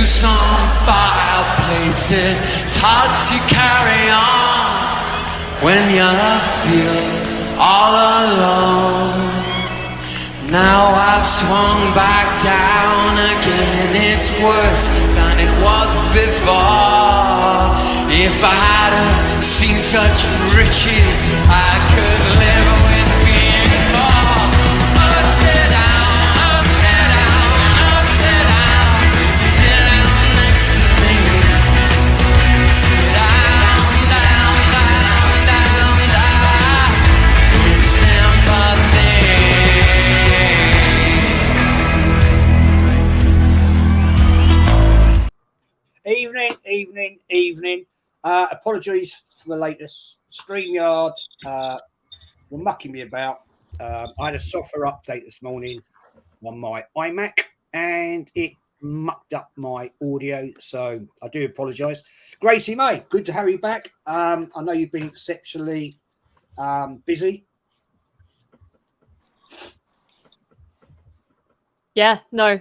some fireplaces. It's hard to carry on when you feel all alone. Now I've swung back down again. It's worse than it was before. If I had seen such riches, I could live with being poor. Oh, sit down, oh, sit down, oh, sit down, sit down next to me. Sit down, down, down, down, down. Sympathy. Evening. Apologies for the latest. StreamYard were mucking me about. I had a software update this morning on my iMac and it mucked up my audio, so I do apologise. Gracie May, good to have you back. I know you've been exceptionally busy. Yeah, no,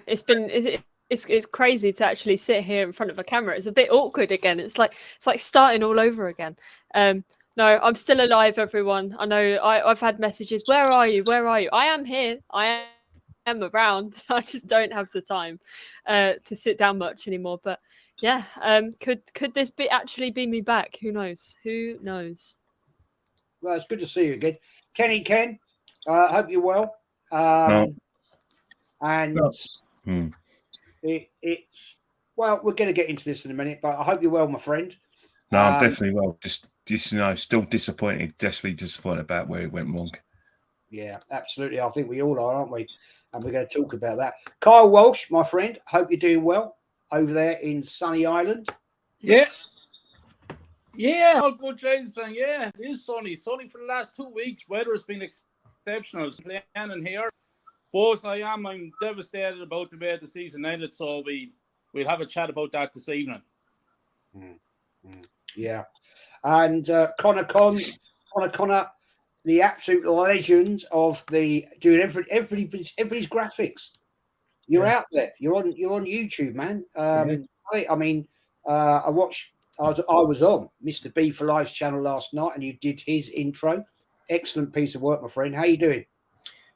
it's crazy to actually sit here in front of a camera. It's a bit awkward again. It's like starting all over again. No, I'm still alive, everyone. I know I've had messages. Where are you? Where are you? I am here. I am around. I just don't have the time to sit down much anymore. But yeah, could this actually be me back? Who knows? Who knows? Well, it's good to see you again. Ken, hope you're well. No. And No. It's well, we're going to get into this in a minute, but I hope you're well, my friend. No, I'm definitely well. Just still disappointed, desperately disappointed about where it went wrong. Yeah, absolutely. I think we all are, aren't we? And we're going to talk about that. Kyle Walsh, my friend, hope you're doing well over there in sunny Ireland. Yeah, all good, Jason. Yeah, it is sunny. Sunny for the last 2 weeks. Weather has been exceptional. Playing in here. But I'm devastated about the way the season ended, so we'll have a chat about that this evening. Yeah. And Connor, the absolute legend of doing everybody's graphics. You're out there. You're on YouTube, man. I was on Mr. B for Life's channel last night, and you did his intro. Excellent piece of work, my friend. How you doing?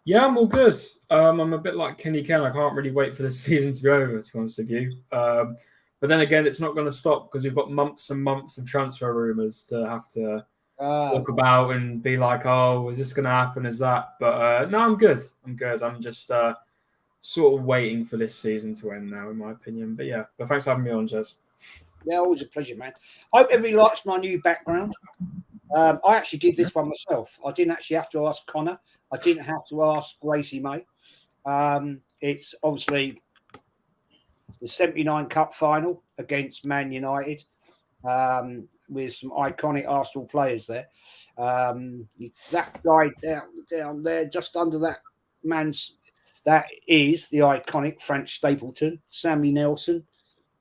Yeah, I'm all good. I'm a bit like Kenny Ken. I can't really wait for this season to be over, to be honest with you. But then again, it's not going to stop because we've got months and months of transfer rumours to have to talk about and be like, oh, is this going to happen? Is that? But no, I'm good. I'm just sort of waiting for this season to end now, in my opinion. But yeah, thanks for having me on, Jez. Yeah, always a pleasure, man. Hope everybody likes my new background. I actually did this one myself. I didn't actually have to ask Connor. I didn't have to ask Gracie May. It's obviously the 79 Cup final against Man United with some iconic Arsenal players there. That guy down there, just under that man's, that is the iconic Frank Stapleton, Sammy Nelson.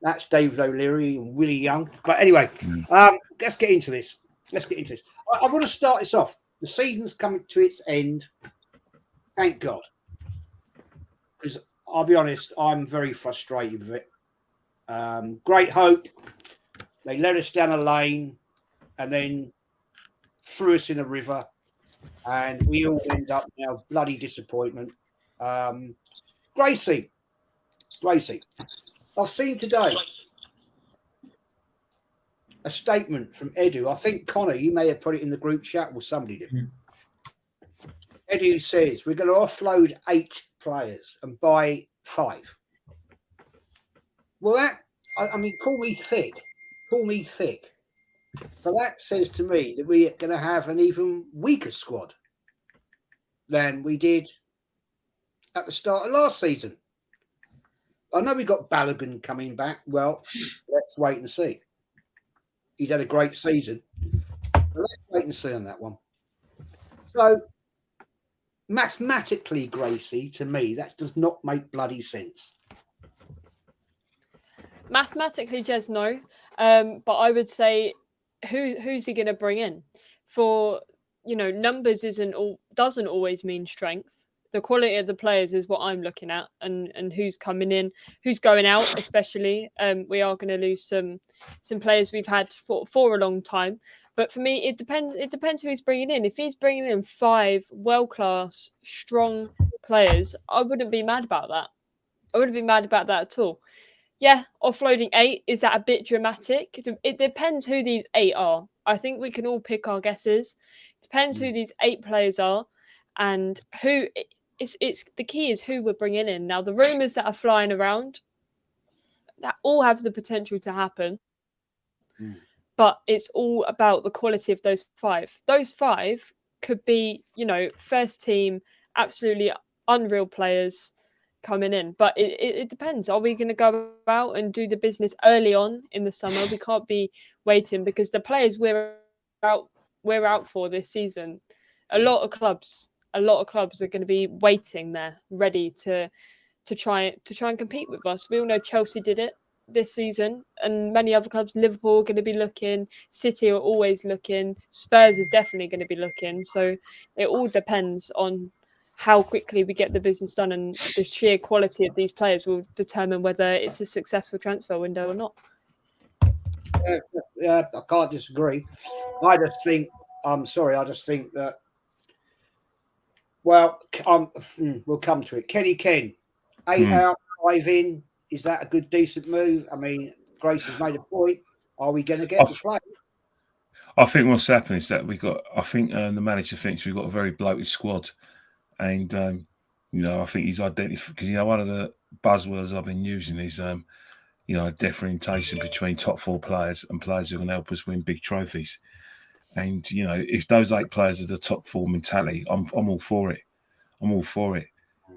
That's David O'Leary and Willie Young. But anyway, let's get into this. I want to start this off. The season's coming to its end. Thank God. Because I'll be honest, I'm very frustrated with it. Great hope. They led us down a lane and then threw us in a river. And we all end up now bloody disappointment. Gracie, I've seen today a statement from Edu. I think, Connor, you may have put it in the group chat or somebody did. Edu says we're going to offload 8 players and buy 5. Well, I mean, call me thick. But that says to me that we're going to have an even weaker squad than we did at the start of last season. I know we got Balogun coming back. Well, let's wait and see. He's had a great season. But let's wait and see on that one. So, mathematically, Gracie, to me, that does not make bloody sense. Mathematically, Jez, no. But I would say, who's he going to bring in? For numbers doesn't always mean strength. The quality of the players is what I'm looking at, and who's coming in, who's going out, especially. We are going to lose some players we've had for a long time. But for me, it depends. It depends who he's bringing in. If he's bringing in 5 world-class, strong players, I wouldn't be mad about that. I wouldn't be mad about that at all. Yeah, offloading 8, is that a bit dramatic? It depends who these 8 are. I think we can all pick our guesses. It depends who these 8 players are, and who. It's the key is who we're bringing in. Now, the rumours that are flying around, that all have the potential to happen, but it's all about the quality of those 5. Those 5 could be, first team, absolutely unreal players coming in, but it depends. Are we going to go out and do the business early on in the summer? We can't be waiting, because the players we're out for this season, a lot of clubs are going to be waiting there, ready to try and compete with us. We all know Chelsea did it this season, and many other clubs. Liverpool are going to be looking, City are always looking, Spurs are definitely going to be looking. So it all depends on how quickly we get the business done, and the sheer quality of these players will determine whether it's a successful transfer window or not. Yeah, I can't disagree. I just think that, well, we'll come to it. Kenny Ken, 8 out, 5 in. Is that a good, decent move? I mean, Grace has made a point. Are we going to get the play? I think what's happened is that the manager thinks we've got a very bloated squad. And, I think he's identified, because, one of the buzzwords I've been using is, differentiation between top 4 players and players who can help us win big trophies. And, if those 8 players are the top 4 mentality, I'm all for it. I'm all for it.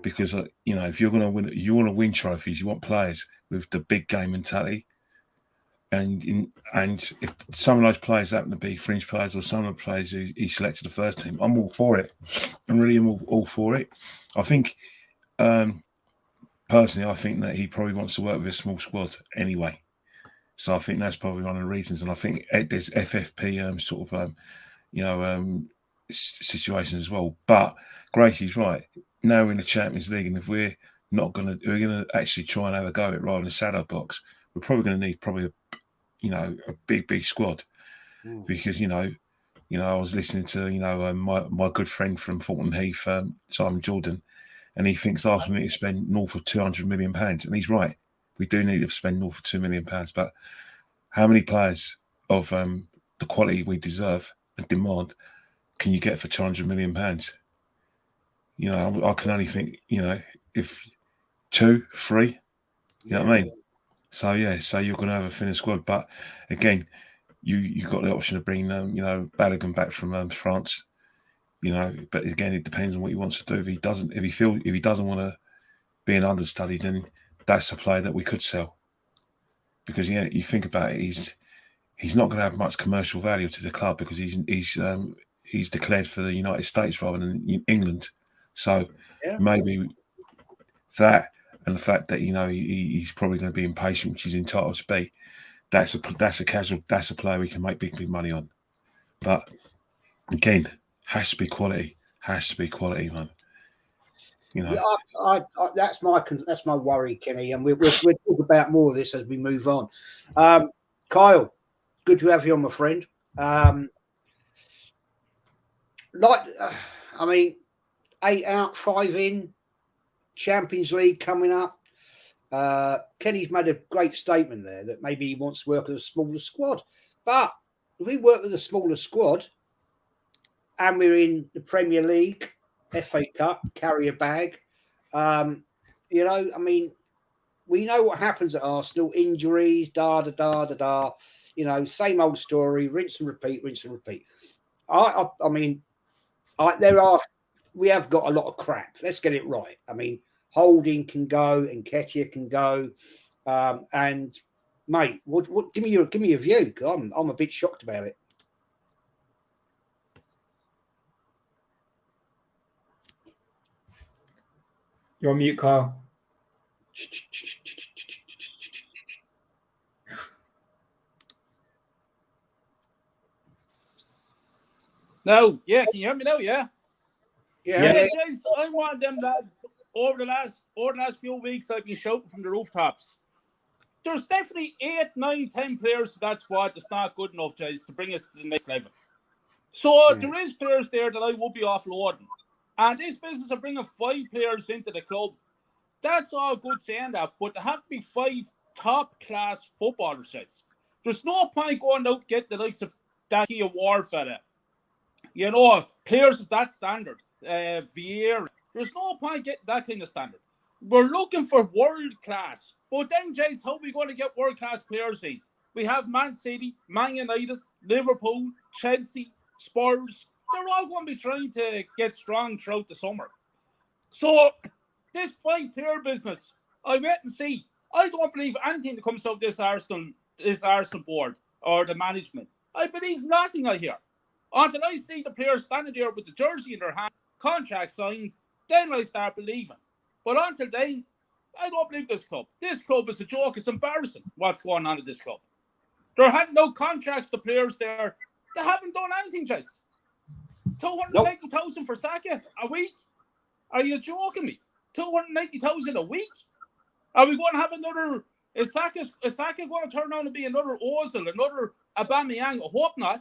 Because, if you're going to win, you want to win trophies, you want players with the big game mentality. And if some of those players happen to be fringe players, or some of the players who he selected the first team, I'm all for it. I'm really all for it. I think, personally, I think that he probably wants to work with a small squad anyway. So I think that's probably one of the reasons. And I think there's FFP situations as well. But Gracie's right. Now we're in the Champions League, and if we're going to actually try and have a go at it rather than a shadow box, we're probably going to need a big squad, because I was listening to my good friend from Fulton Heath, Simon Jordan, and he thinks Arsenal need to spend north of £200 million, and he's right. We do need to spend north of £2 million, but how many players of the quality we deserve and demand can you get for £200 million? I can only think if 2, 3, you know what I mean. So you're going to have a thinner squad, but again, you've got the option of bringing Balogun back from France, But again, it depends on what he wants to do. If he doesn't want to be an understudy, then that's a player that we could sell. Because you think about it, he's not going to have much commercial value to the club, because he's declared for the United States rather than England. So maybe that. And the fact that he's probably going to be impatient, which he's entitled to be, that's a player we can make big money on. But again, has to be quality, man. That's my worry, Kenny, and we'll talk about more of this as we move on. Kyle, good to have you on, my friend. 8 out, 5 in. Champions League coming up. Kenny's made a great statement there that maybe he wants to work with a smaller squad. But if we work with a smaller squad and we're in the Premier League, FA Cup, carry a bag, we know what happens at Arsenal, injuries, same old story, rinse and repeat. We have got a lot of crap. Let's get it right. Holding can go, and Nketiah can go. And mate, give me your view. I'm a bit shocked about it. You're on mute, Kyle. No, yeah, can you hear me now? Yeah. Yeah, Jace, I'm one of them lads. Over the last few weeks, I've been shouting from the rooftops. There's definitely 8, 9, 10 players to that squad that's not good enough, Jace, to bring us to the next level. So there is players there that I would be offloading. And this business of bringing 5 players into the club, that's all good saying that, but there have to be 5 top-class footballers, Jace. There's no point going out and get the likes of that Kia Ward fella. You know, players of that standard. Vieira. There's no point getting that kind of standard. We're looking for world class. But then, Jace, how are we going to get world class players in? We have Man City, Man United, Liverpool, Chelsea, Spurs. They're all going to be trying to get strong throughout the summer. So, this 5-player business, I wait and see. I don't believe anything that comes out of this Arsenal board or the management. I believe nothing I hear. Until I see the players standing there with the jersey in their hand, contract signed, then I start believing. But until then, I don't believe this club. This club is a joke. It's embarrassing what's going on at this club. There had no contracts to players there. They haven't done anything, Chase. 290,000 for Saka a week? Are you joking me? 290,000 a week? Are we going to have another? Is Saka going to turn on and be another Ozil, another Aubameyang? I hope not.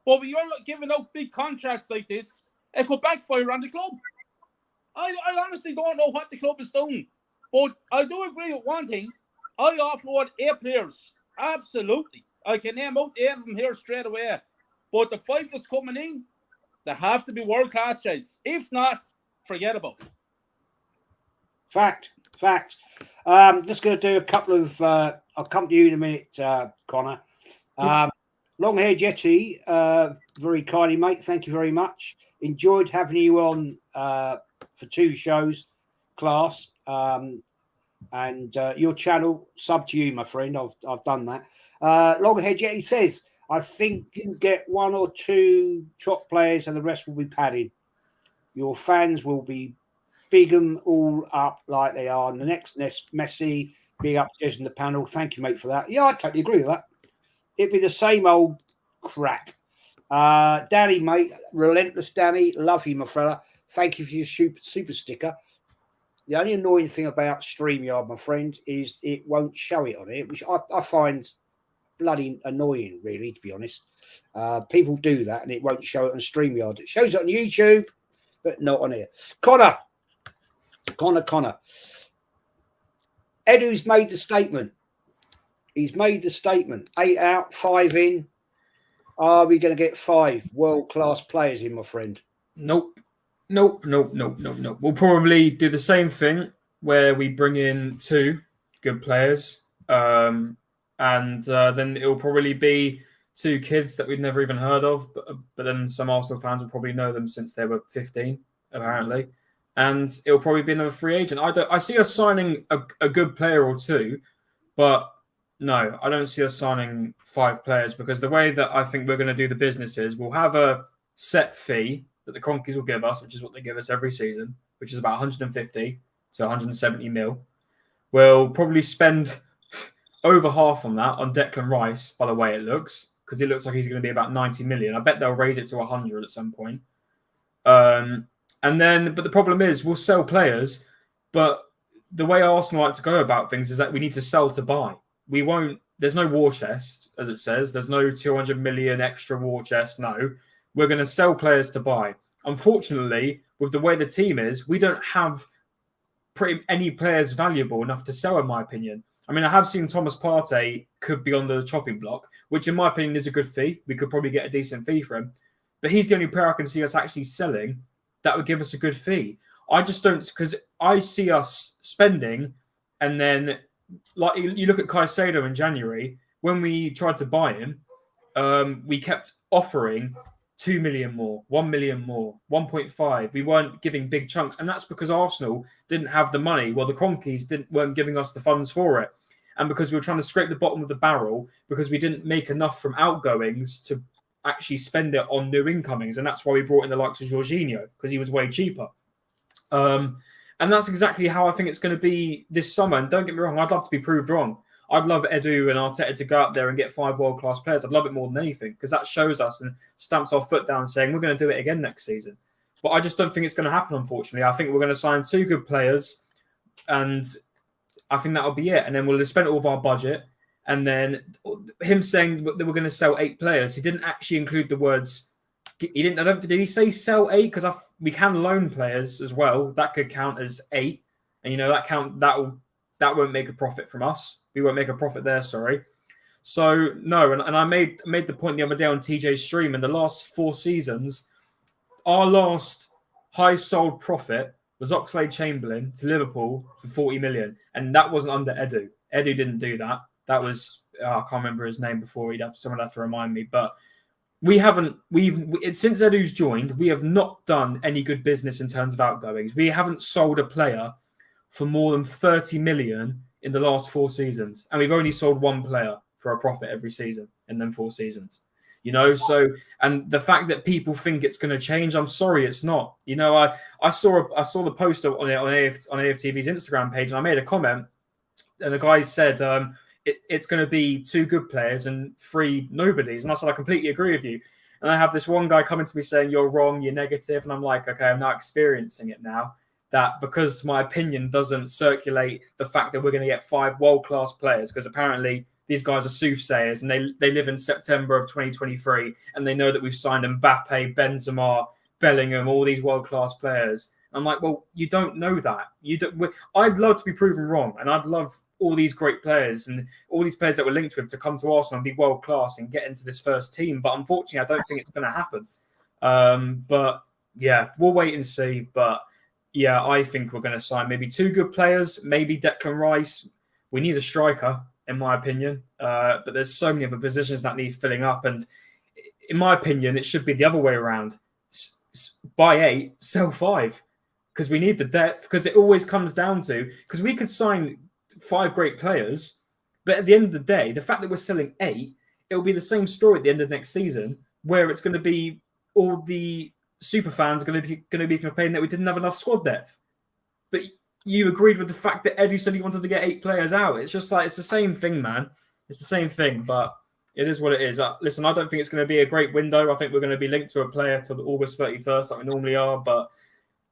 But when you're giving out big contracts like this, it could backfire on the club. I honestly don't know what the club is doing. But I do agree with one thing. I offload 8 players. Absolutely. I can name out 8 of them here straight away. But the 5 that's coming in, they have to be world-class, Chase. If not, forget about it. Fact. Just going to do a couple of... I'll come to you in a minute, Connor. Long-haired Yeti, very kindly, mate. Thank you very much. Enjoyed having you on for 2 shows, class. And your channel, sub to you, my friend. I've done that. Long-haired Yeti says, I think you get 1 or 2 top players and the rest will be padded. Your fans will be big them all up like they are. And the next Messi, big up in the panel. Thank you, mate, for that. Yeah, I totally agree with that. It'd be the same old crap. Danny, mate, relentless Danny, love you, my fella. Thank you for your super sticker. The only annoying thing about StreamYard, my friend, is it won't show it on it, which I find bloody annoying, really, to be honest. People do that and it won't show it on StreamYard. It shows it on YouTube, but not on here. Connor. Edu's made the statement. He's made the statement. 8 out, 5 in. Are we going to get 5 world-class players in, my friend? Nope. We'll probably do the same thing where we bring in 2 good players. And then it'll probably be 2 kids that we've never even heard of. But then some Arsenal fans will probably know them since they were 15, apparently. And it'll probably be another free agent. I see us signing a good player or 2, but no, I don't see us signing 5 players because the way that I think we're going to do the business is we'll have a set fee that the Cronkies will give us, which is what they give us every season, which is about 150 to 170 mil. We'll probably spend over half on that on Declan Rice, by the way it looks, because it looks like he's going to be about 90 million. I bet they'll raise it to 100 at some point. But the problem is we'll sell players, but the way Arsenal like to go about things is that we need to sell to buy. We won't, there's no war chest, as it says. There's no 200 million extra war chest. No, we're going to sell players to buy. Unfortunately, with the way the team is, we don't have any players valuable enough to sell, in my opinion. I mean, I have seen Thomas Partey could be on the chopping block, which in my opinion is a good fee. We could probably get a decent fee for him. But he's the only player I can see us actually selling that would give us a good fee. I just don't, because I see us spending and then, like you look at Caicedo in January, when we tried to buy him, we kept offering 2 million more, 1 million more, 1.5. We weren't giving big chunks. And that's because Arsenal didn't have the money. Well, the Cronkies weren't giving us the funds for it. And because we were trying to scrape the bottom of the barrel, because we didn't make enough from outgoings to actually spend it on new incomings. And that's why we brought in the likes of Jorginho, because he was way cheaper. And that's exactly how I think it's going to be this summer. And don't get me wrong, I'd love to be proved wrong. I'd love Edu and Arteta to go out there and get 5 world-class players. I'd love it more than anything because that shows us and stamps our foot down saying we're going to do it again next season. But I just don't think it's going to happen, unfortunately. I think we're going to sign 2 good players, and I think that'll be it. And then we'll have spent all of our budget. And then him saying that we're going to sell 8 players, he didn't actually include the words. He didn't. Did he say sell 8? Because we can loan players as well. That could count as 8, and that won't make a profit from us. We won't make a profit there. Sorry. So no, and I made the point the other day on TJ's stream. In the last 4 seasons, our last high sold profit was Oxlade-Chamberlain to Liverpool for 40 million, and that wasn't under Edu. Edu didn't do that. That was I can't remember his name before. Someone have to remind me, but. Since Edu's joined, we have not done any good business in terms of outgoings. We haven't sold a player for more than 30 million in the last 4 seasons. And we've only sold 1 player for a profit every season in them 4 seasons. So, and the fact that people think it's going to change, I'm sorry, it's not. I saw the post on AFTV's Instagram page, and I made a comment, and the guy said, it's going to be 2 good players and 3 nobodies. And I said, I completely agree with you. And I have this one guy coming to me saying, you're wrong, you're negative. And I'm like, okay, I'm now experiencing it now. That because my opinion doesn't circulate the fact that we're going to get 5 world-class players, because apparently these guys are soothsayers and they live in September of 2023 and they know that we've signed Mbappe, Benzema, Bellingham, all these world-class players. I'm like, well, you don't know that. I'd love to be proven wrong, and I'd love all these great players and all these players that we're linked with to come to Arsenal and be world class and get into this first team. But unfortunately, I don't think it's going to happen. But yeah, we'll wait and see. But yeah, I think we're going to sign maybe 2 good players, maybe Declan Rice. We need a striker, in my opinion. But there's so many other positions that need filling up. And in my opinion, it should be the other way around. Buy 8, sell 5. Because we need the depth. Because it always comes down to... Because we could sign 5 great players, but at the end of the day, the fact that we're selling 8, it'll be the same story at the end of next season, where it's going to be all the super fans are going to be complaining that we didn't have enough squad depth. But you agreed with the fact that Edu said he wanted to get 8 players out. It's just like, it's the same thing, man. It's the same thing, but it is what it is. Listen, I don't think it's going to be a great window. I think we're going to be linked to a player till August 31st, like we normally are, but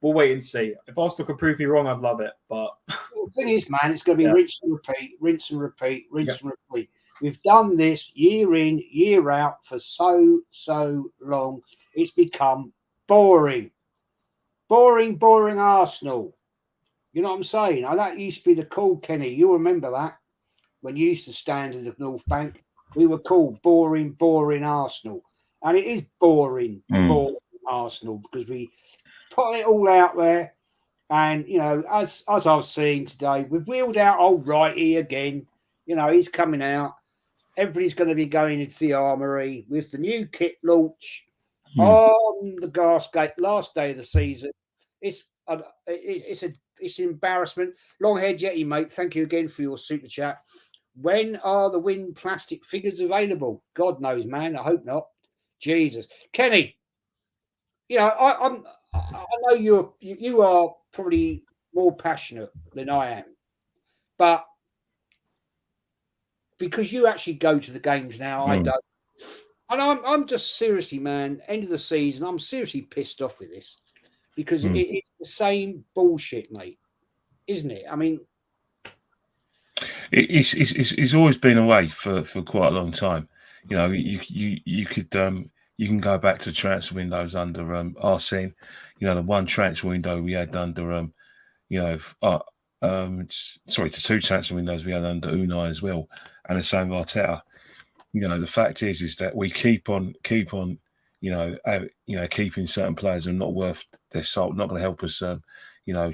we'll wait and see. If Arsenal could prove me wrong, I'd love it. But the thing is, man, it's going to be rinse and repeat, rinse and repeat, rinse and repeat. We've done this year in, year out for so long. It's become boring. Boring Arsenal. You know what I'm saying? Now, that used to be the call, Kenny. You remember that? When you used to stand in the North Bank, we were called boring Arsenal. And it is boring Arsenal, because we put it all out there. And, as I was seeing today, we've wheeled out old Righty again. He's coming out. Everybody's going to be going into the armoury with the new kit launch on the Gasgate last day of the season. It's an embarrassment. Longhead Yeti, mate, thank you again for your super chat. When are the Win plastic figures available? God knows, man. I hope not. Jesus. Kenny, I know you are probably more passionate than I am, but because you actually go to the games now, I don't. And I'm just seriously, man, end of the season, I'm seriously pissed off with this, because it's the same bullshit, mate, isn't it? I mean, it's always been away for quite a long time. You can go back to transfer windows under Arsene. The one transfer window we had under to 2 transfer windows we had under Unai as well, and the same Arteta. The fact is that we keep on keeping certain players who are not worth their salt, not going to help us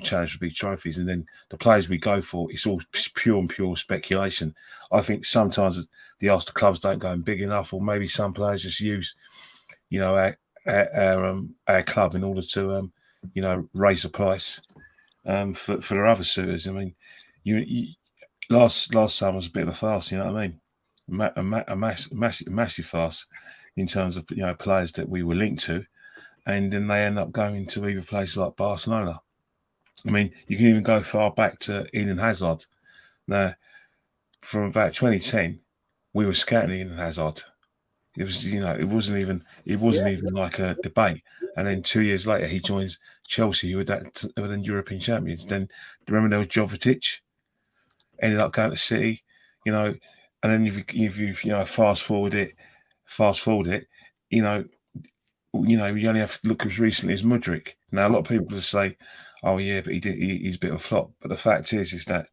challenge for big trophies. And then the players we go for, it's all pure speculation. I think sometimes the Arsenal clubs don't go in big enough, or maybe some players just use our club in order to raise the price for their other suitors. I mean, last summer was a bit of a farce. You know what I mean? A massive farce in terms of players that we were linked to, and then they end up going to either places like Barcelona. I mean, you can even go far back to Eden Hazard. Now, from about 2010, we were scouting Eden Hazard. It was, it wasn't even like a debate. And then 2 years later, he joins Chelsea, who were then European champions. Then remember there was Jovetic, ended up going to City, and then if fast forward it, you only have to look as recently as Mudryk. Now a lot of people will say, "Oh yeah, but he's a bit of a flop." But the fact is that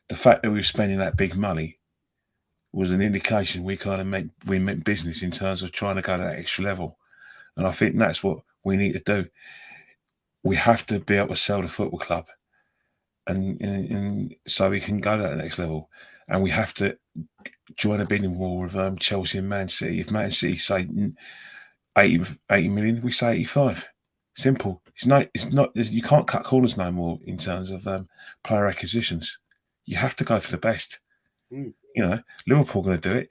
the fact that we were spending that big money was an indication we meant business in terms of trying to go to that extra level. And I think that's what we need to do. We have to be able to sell the football club, and so we can go to that next level. And we have to join a bidding war with Chelsea and Man City. If Man City say 80 million, we say 85. Simple. It's not. You can't cut corners no more in terms of player acquisitions. You have to go for the best. Liverpool are going to do it.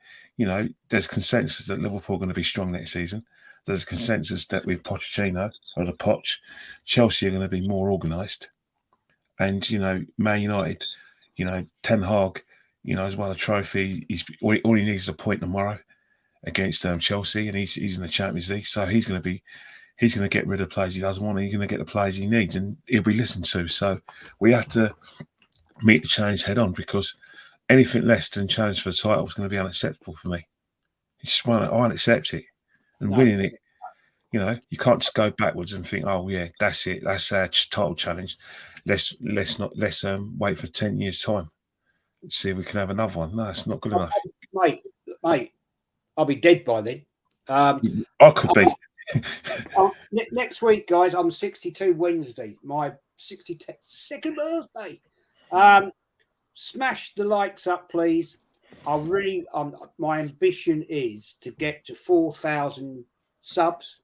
There's consensus that Liverpool are going to be strong next season. There's consensus that with Pochettino or the Poch, Chelsea are going to be more organised. And, Man United, Ten Hag, has won a trophy. All he needs is a point tomorrow against Chelsea, and he's in the Champions League. So he's going to get rid of players he doesn't want. And he's going to get the players he needs, and he'll be listened to. So we have to meet the challenge head on, because anything less than challenge for the title is going to be unacceptable for me. I won't accept it. And winning it, you can't just go backwards and think, oh yeah, that's it, that's our title challenge. Let's wait for 10 years' time. See if we can have another one. No, it's not good enough. Mate, I'll be dead by then. I could be. Next week, guys, I'm 62 Wednesday, my 62nd birthday. Smash the likes up, please. My ambition is to get to 4,000 subs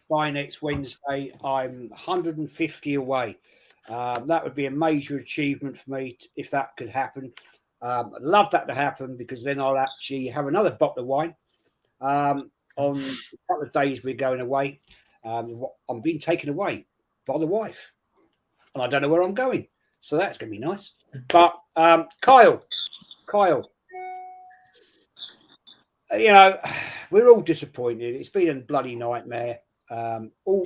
by next Wednesday. I'm 150 away. That would be a major achievement for me if that could happen. I'd love that to happen, because then I'll actually have another bottle of wine on a couple of days we're going away. I'm being taken away by the wife, and I don't know where I'm going. So that's going to be nice. But Kyle, we're all disappointed. It's been a bloody nightmare. We're all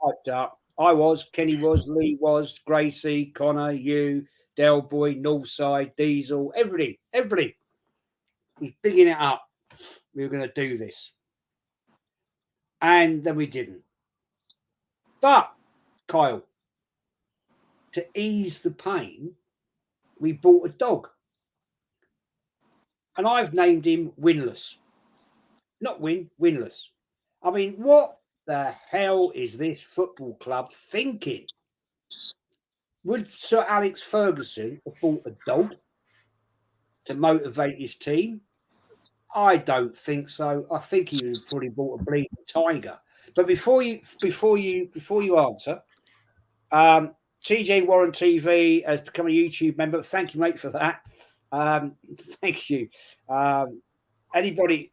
hyped up. I was, Kenny was, Lee was, Gracie, Connor, you, Del Boy, Northside, Diesel, everybody. We're bigging it up. We were going to do this. And then we didn't. But, Kyle, to ease the pain, we bought a dog. And I've named him Winless. Not Winless. I mean, what the hell is this football club thinking? Would Sir Alex Ferguson have bought a dog to motivate his team? I don't think so. I think he would have probably bought a bleeding tiger. But before you answer, TJ Warren TV has become a YouTube member. Thank you, mate, for that. Thank you. Anybody,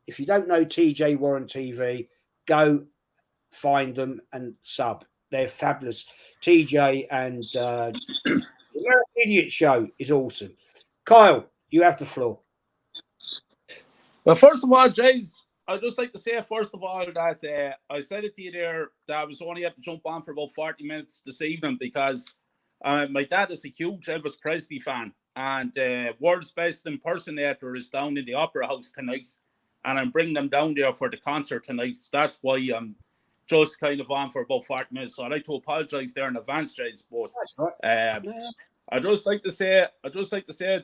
if you don't know TJ Warren TV, go find them and sub. They're fabulous. TJ and the American Idiot Show is awesome. Kyle, you have the floor. Well, first of all, Jays, I'd just like to say, first of all, that I said it to you there that I was only able to jump on for about 40 minutes this evening because my dad is a huge Elvis Presley fan, and world's best impersonator is down in the Opera House tonight, and I'm bringing them down there for the concert tonight. So that's why I'm just kind of on for about 40 minutes. So I'd like to apologise there in advance, Jays. But I just like to say,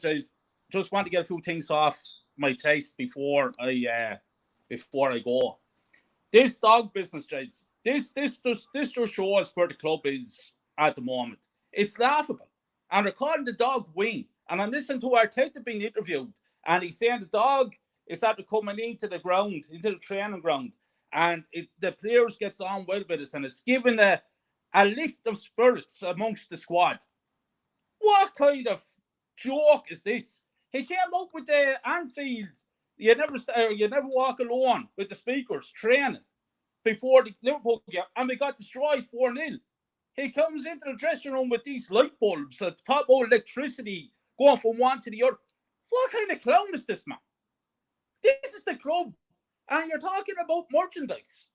Jays, just want to get a few things off my chest before I go. This dog business, Jays, this just shows where the club is at the moment. It's laughable. And they're calling the dog Wing. And I'm listening to Arteta being interviewed, and he's saying the dog is after coming into the ground, into the training ground, and the players gets on well with us, and it's given a lift of spirits amongst the squad. What kind of joke is this? He came up with the Anfield. You never walk alone with the speakers training before the Liverpool game, and we got destroyed 4-0. He comes into the dressing room with these light bulbs that top out electricity going from one to the other. What kind of clown is this, man? This is the club, and you're talking about merchandise.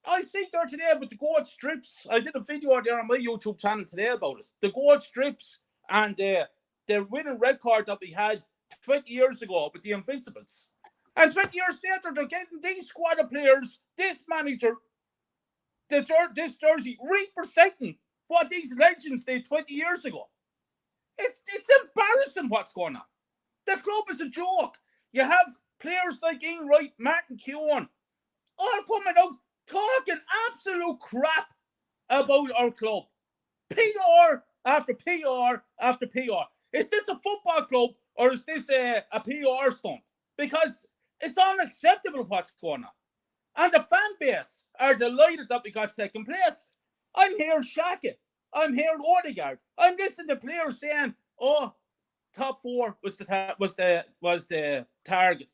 I see there today with the gold strips. I did a video there on my YouTube channel today about it. The gold strips and the winning record that we had 20 years ago with the Invincibles. And 20 years later, they're getting these squad of players, this manager, this jersey, representing what these legends did 20 years ago. It's embarrassing what's going on. The club is a joke. You have players like Ian Wright, Martin Keown, all coming out talking absolute crap about our club. PR after PR after PR. Is this a football club or is this a PR stunt? Because it's unacceptable what's going on. And the fan base are delighted that we got second place. I'm hearing Shaka. I'm hearing Odegaard. I'm listening to players saying, "Oh, top four was the target."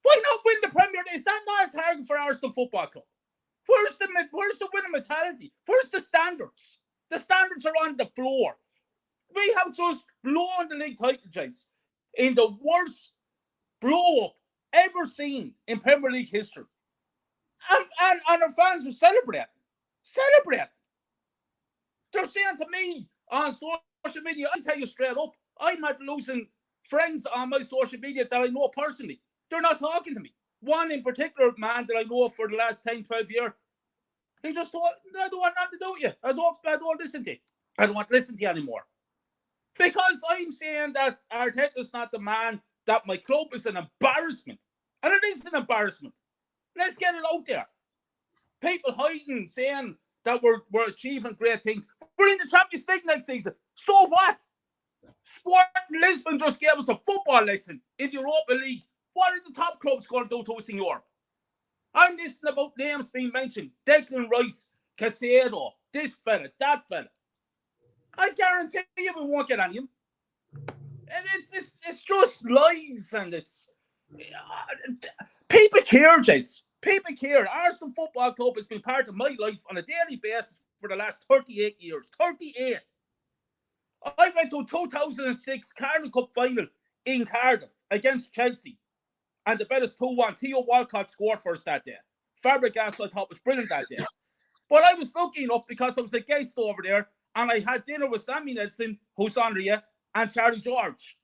Why not win the Premier League? Is that not a target for Arsenal Football Club? Where's the winning mentality? Where's the standards? The standards are on the floor. We have just blown the league title, Jace, in the worst blow-up ever seen in Premier League history. And our fans are celebrating. Celebrating. They're saying to me on social media, I tell you straight up, I'm at losing friends on my social media that I know personally. They're not talking to me. One in particular, man, that I know for the last 10, 12 years, he just thought, I don't want nothing to do with you. I don't listen to you. I don't want to listen to you anymore. Because I'm saying that Arteta's not the man, that my club is an embarrassment. And it is an embarrassment. Let's get it out there. People hiding, saying that we're achieving great things. We're in the Champions League next season. So what? Sporting Lisbon just gave us a football lesson in the Europa League. What are the top clubs going to do to us in Europe? I'm listening about names being mentioned. Declan Rice, Casado, this fella, that fella. I guarantee you we won't get any of them. And it's just lies, and it's people care, Jace. People care. Arsenal Football Club has been part of my life on a daily basis for the last 38 years. 38. I went to a 2006 Carling Cup final in Cardiff against Chelsea, and the bet is 2-1. Theo Walcott scored for us that day. Fabregas, I thought, was brilliant that day. But I was lucky enough because I was a guest over there, and I had dinner with Sammy Nelson, who's on here, and Charlie George.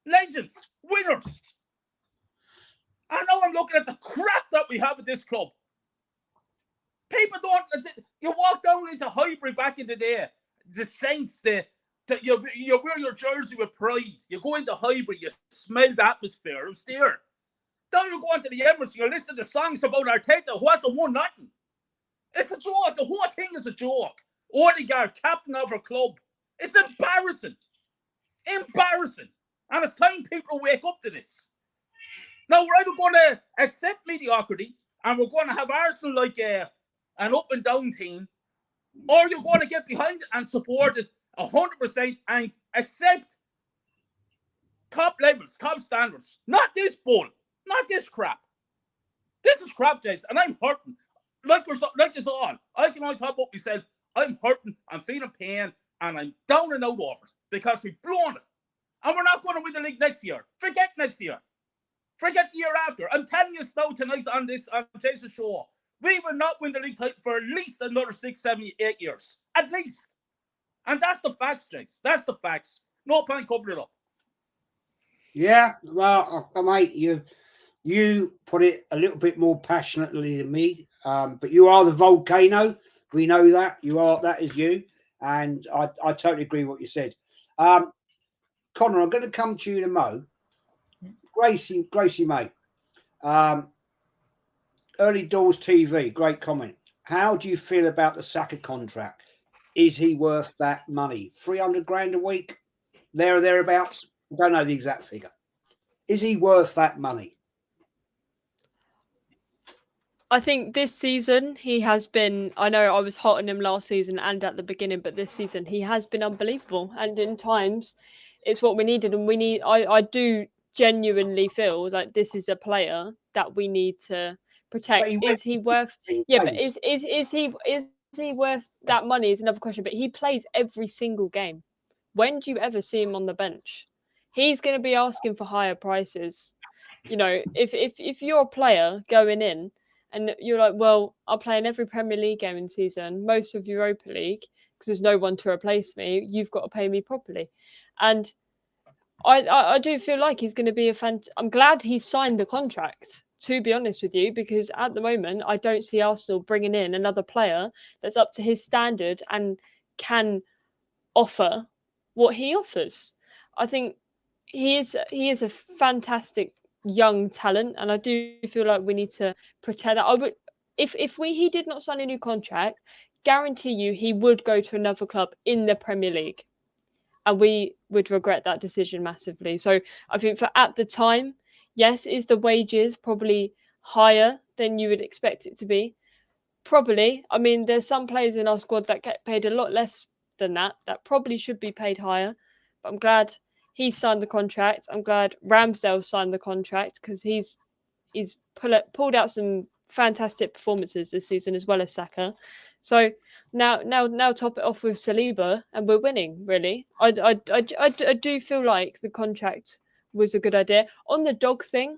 Legends, winners. And now I'm looking at the crap that we have at this club. People don't. You walk down into Highbury back in the day, the Saints, you wear your jersey with pride. You go into Highbury, you smell the atmosphere. It was there. Now you go into the Emirates, you listen to songs about Arteta, who hasn't won nothing. It's a joke. The whole thing is a joke. Odegaard, captain of our club. It's embarrassing. Embarrassing. And it's time people wake up to this. Now, we're either going to accept mediocrity and we're going to have Arsenal like an up and down team, or you're going to get behind it and support it 100% and accept top levels, top standards. Not this bull. Not this crap. This is crap, Jace, and I'm hurting. Like us all. I can only talk about myself. I'm hurting, I'm feeling pain, and I'm down and out over it because we've blown it. And we're not going to win the league next year. Forget next year. Forget the year after. I'm telling you now tonight on Jason's show, we will not win the league title for at least another 6, 7, 8 years. At least. And that's the facts, Jace. That's the facts. No point covering it up. Yeah, well, mate, you put it a little bit more passionately than me, but you are the volcano. We know that. That is you. And I totally agree with what you said. Connor, I'm going to come to you to Mo. Gracie, mate. Early Doors TV, great comment. How do you feel about the Saka contract? Is he worth that money? 300 grand a week? There or thereabouts? I don't know the exact figure. Is he worth that money? I think this season he has been, I know I was hot on him last season and at the beginning, but this season he has been unbelievable. And in times it's what we needed. And I do genuinely feel like this is a player that we need to protect. Is he worth? Yeah, but is he worth that money is another question. But he plays every single game. When do you ever see him on the bench? He's going to be asking for higher prices. You know, if you're a player going in and you're like, well, I'll play in every Premier League game in season, most of Europa League, because there's no one to replace me, you've got to pay me properly. And I do feel like he's going to be I'm glad he signed the contract, to be honest with you, because at the moment I don't see Arsenal bringing in another player that's up to his standard and can offer what he offers. I think he is a fantastic young talent, and I do feel like we need to protect that. I would, if he did not sign a new contract, guarantee you he would go to another club in the Premier League, and we would regret that decision massively. So I think for at the time, yes, is the wages probably higher than you would expect it to be? Probably. I mean, there's some players in our squad that get paid a lot less than that probably should be paid higher. But I'm glad he signed the contract. I'm glad Ramsdale signed the contract because he's pulled out some fantastic performances this season as well as Saka. So now top it off with Saliba and we're winning. Really, I do feel like the contract was a good idea. On the dog thing,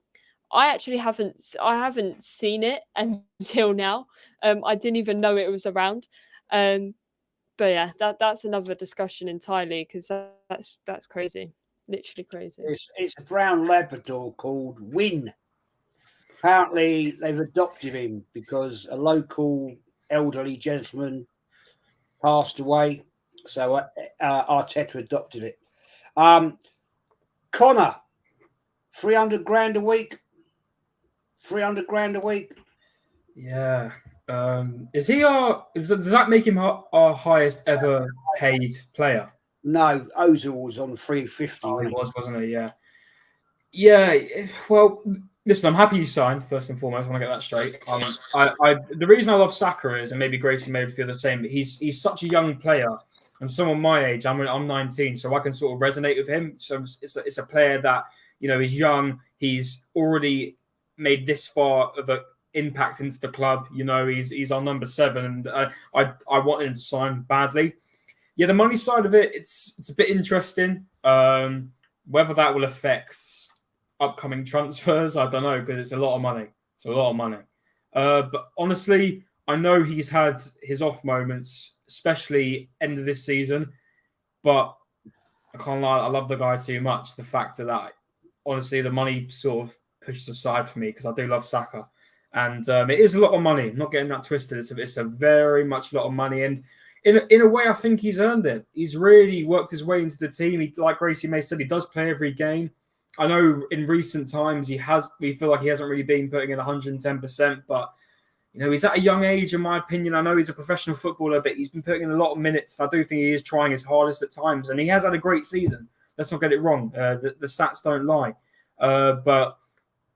I actually haven't seen it until now. I didn't even know it was around. But yeah, that's another discussion entirely because that's crazy, literally crazy. It's a brown Labrador called Win. Apparently, they've adopted him because a local elderly gentleman passed away, so Arteta adopted it. Connor, 300 grand a week. 300 grand a week. Yeah. Does that make him our highest ever paid player? No, Ozil was on 350. Oh, he was, wasn't he? Yeah. Yeah. Well, listen, I'm happy you signed, first and foremost. I want to get that straight. The reason I love Saka is, and maybe Gracie may feel the same, but he's such a young player. And someone my age, I'm 19, so I can sort of resonate with him. So it's a player that, you know, is young. He's already made this far of an impact into the club. You know, he's our number 7, and I wanted him to sign badly. Yeah, the money side of it, it's a bit interesting. Whether that will affect upcoming transfers, I don't know, because it's a lot of money. It's a lot of money. But honestly, I know he's had his off moments, especially end of this season. But I can't lie, I love the guy too much. The fact that, honestly, the money sort of pushed aside for me because I do love Saka. And it is a lot of money. I'm not getting that twisted. It's a very much a lot of money. And in a way, I think he's earned it. He's really worked his way into the team. He, like Gracie May said, he does play every game. I know in recent times we feel like he hasn't really been putting in 110%, but you know, he's at a young age, in my opinion. I know he's a professional footballer, but he's been putting in a lot of minutes. I do think he is trying his hardest at times, and he has had a great season. Let's not get it wrong. The stats don't lie. But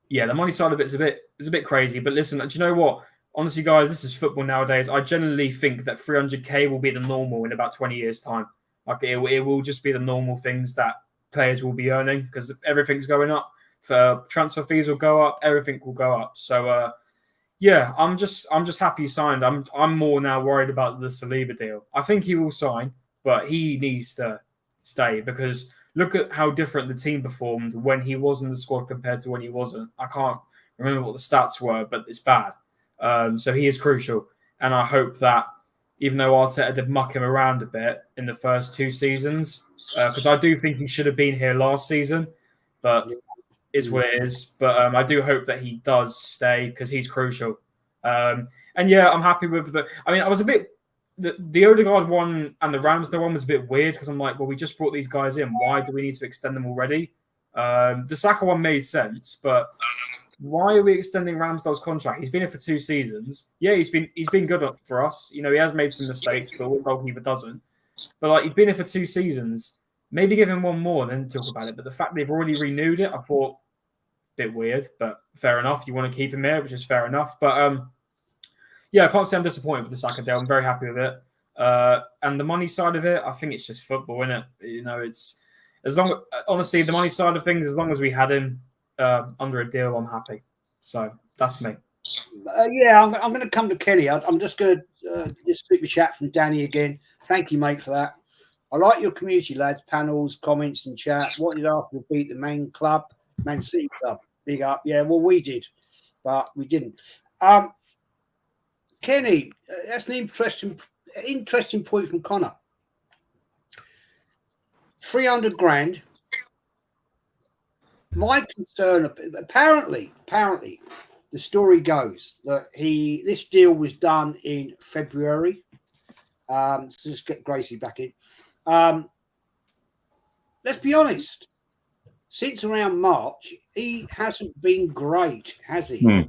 yeah, the money side of it is a bit crazy. But listen, do you know what? Honestly, guys, this is football nowadays. I generally think that 300k will be the normal in about 20 years' time. Like it will just be the normal things that players will be earning because everything's going up. For transfer fees will go up, everything will go up. So yeah, I'm just happy he signed. I'm more now worried about the Saliba deal. I think he will sign, but he needs to stay because look at how different the team performed when he was in the squad compared to when he wasn't. I can't remember what the stats were, but it's bad. So he is crucial. And I hope that even though Arteta did muck him around a bit in the first 2 seasons, because I do think he should have been here last season, but it's what it is. But I do hope that he does stay because he's crucial. And yeah, I'm happy with I was a bit... The Odegaard one and the Ramsdale one was a bit weird because I'm like, well, we just brought these guys in. Why do we need to extend them already? The Saka one made sense, but why are we extending Ramsdale's contract? He's been here for 2 seasons. Yeah, he's been good for us. You know, he has made some mistakes, but what goalkeeper doesn't? But like, he's been here for 2 seasons. Maybe give him one more, then talk about it. But the fact they've already renewed it, I thought a bit weird. But fair enough. You want to keep him here, which is fair enough. But yeah, I can't say I'm disappointed with the Saka deal. I'm very happy with it. And the money side of it, I think it's just football, isn't it? You know, it's honestly, the money side of things, as long as we had him under a deal, I'm happy. So that's me. Yeah, I'm going to come to Kenny. I'm just going to just super chat from Danny again. Thank you, mate, for that. I like your community, lads, panels, comments, and chat. What did Arsenal beat the Man City club? Big up. Yeah, well, we did, but we didn't. Kenny, that's an interesting point from Connor. 300 grand. My concern, apparently, the story goes that this deal was done in February. So just get Gracie back in. Let's be honest. Since around March, he hasn't been great, has he?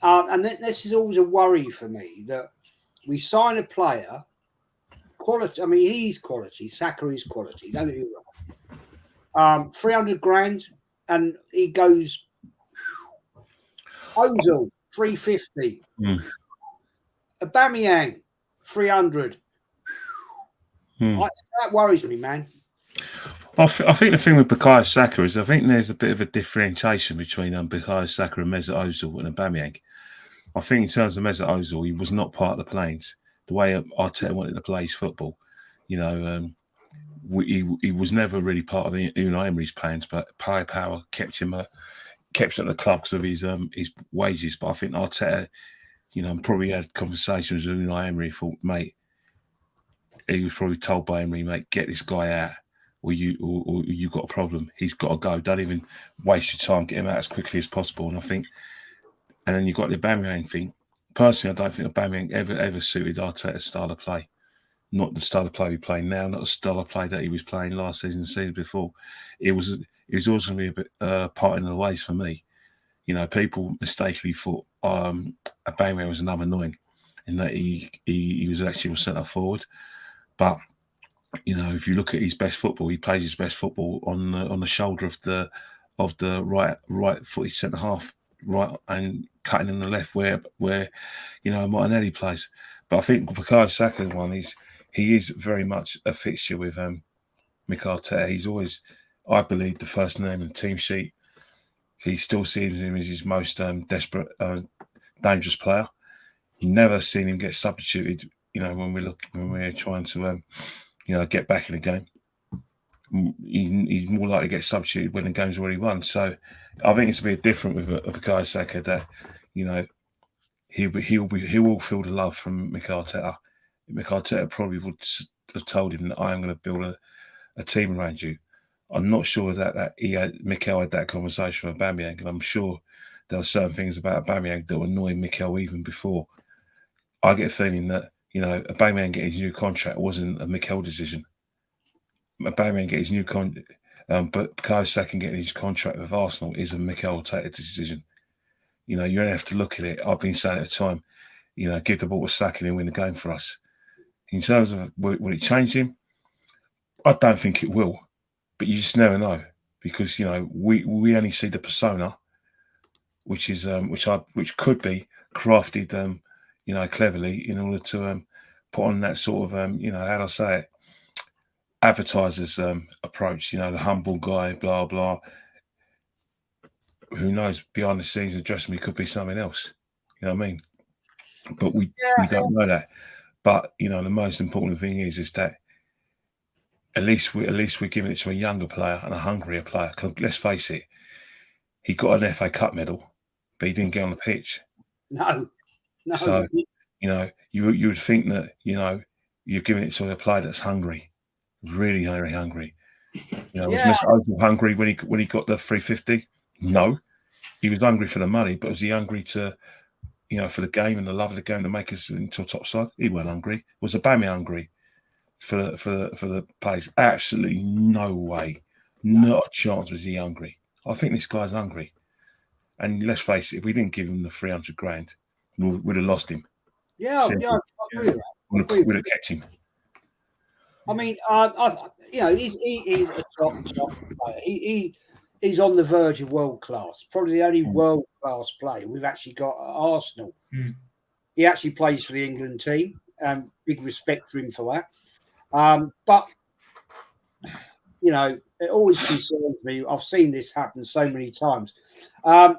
And this is always a worry for me that we sign a player, quality. I mean, he's quality. Saka is quality. Don't get me wrong. 300 grand, and he goes. Ozil 350. Aubameyang 300. That worries me, man. I think the thing with Bukayo Saka is I think there's a bit of a differentiation between Bukayo Saka and Mesut Ozil and Aubameyang. I think in terms of Mesut Ozil, he was not part of the plans. The way Arteta wanted to play his football, he was never really part of Unai Emery's plans. But player power kept him at the club because of his wages. But I think Arteta, probably had conversations with Unai Emery. Thought, mate, he was probably told by Emery, mate, get this guy out. Or you got a problem. He's got to go. Don't even waste your time. Get him out as quickly as possible. And I think, and then you've got the Aubameyang thing. Personally, I don't think Aubameyang ever suited Arteta's style of play. Not the style of play we're playing now. Not the style of play that he was playing last season, the season before. It was always going to be a bit parting of the ways for me. People mistakenly thought Aubameyang was number 9, and that he was actually a centre forward, but. If you look at his best football, he plays his best football on the shoulder of the right footed centre half, right, and cutting in the left where Martinelli plays. But I think Bukayo Saka he is very much a fixture with Mikel Arteta. He's always, I believe, the first name in the team sheet. He still sees him as his most desperate, dangerous player. You never seen him get substituted. When we're trying to. Get back in the game. He's more likely to get substituted when the game's already won. So I think it's a bit different with Bukayo Saka that, he will feel the love from Mikel Arteta. Mikel Arteta probably would have told him that I am going to build a team around you. I'm not sure that Mikel had that conversation with Aubameyang, and I'm sure there were certain things about Aubameyang that were annoying Mikel even before. I get a feeling that Aubameyang getting his new contract wasn't a Mikel decision. Aubameyang getting his new contract, but Bukayo Saka getting his contract with Arsenal is a Mikel Arteta decision. You don't have to look at it. I've been saying at the time, give the ball to Saka and win the game for us. In terms of will it change him? I don't think it will, but you just never know because we only see the persona, which is which could be crafted. Cleverly in order to put on that sort of, how do I say it, advertiser's approach, the humble guy, blah, blah. Who knows, behind the scenes, the dressing room could be something else. You know what I mean? But we don't know that. But, the most important thing is that at least we're giving it to a younger player and a hungrier player. Let's face it, he got an FA Cup medal, but he didn't get on the pitch. No. So, you would think that, you're giving it to a player that's hungry, really very hungry. Was Mr. Ozil hungry when he got the 350? No. He was hungry for the money, but was he hungry to, for the game and the love of the game to make us into a top side? He wasn't hungry. Was Aubameyang hungry for the players? Absolutely no way. Not a chance was he hungry. I think this guy's hungry. And let's face it, if we didn't give him the 300 grand, we'd have lost him. Yeah, I agree with that. We'd have kept him. I mean, he is a top player. He's on the verge of world class. Probably the only world class player we've actually got at Arsenal. He actually plays for the England team. Big respect for him for that. But it always concerns me. I've seen this happen so many times. I'm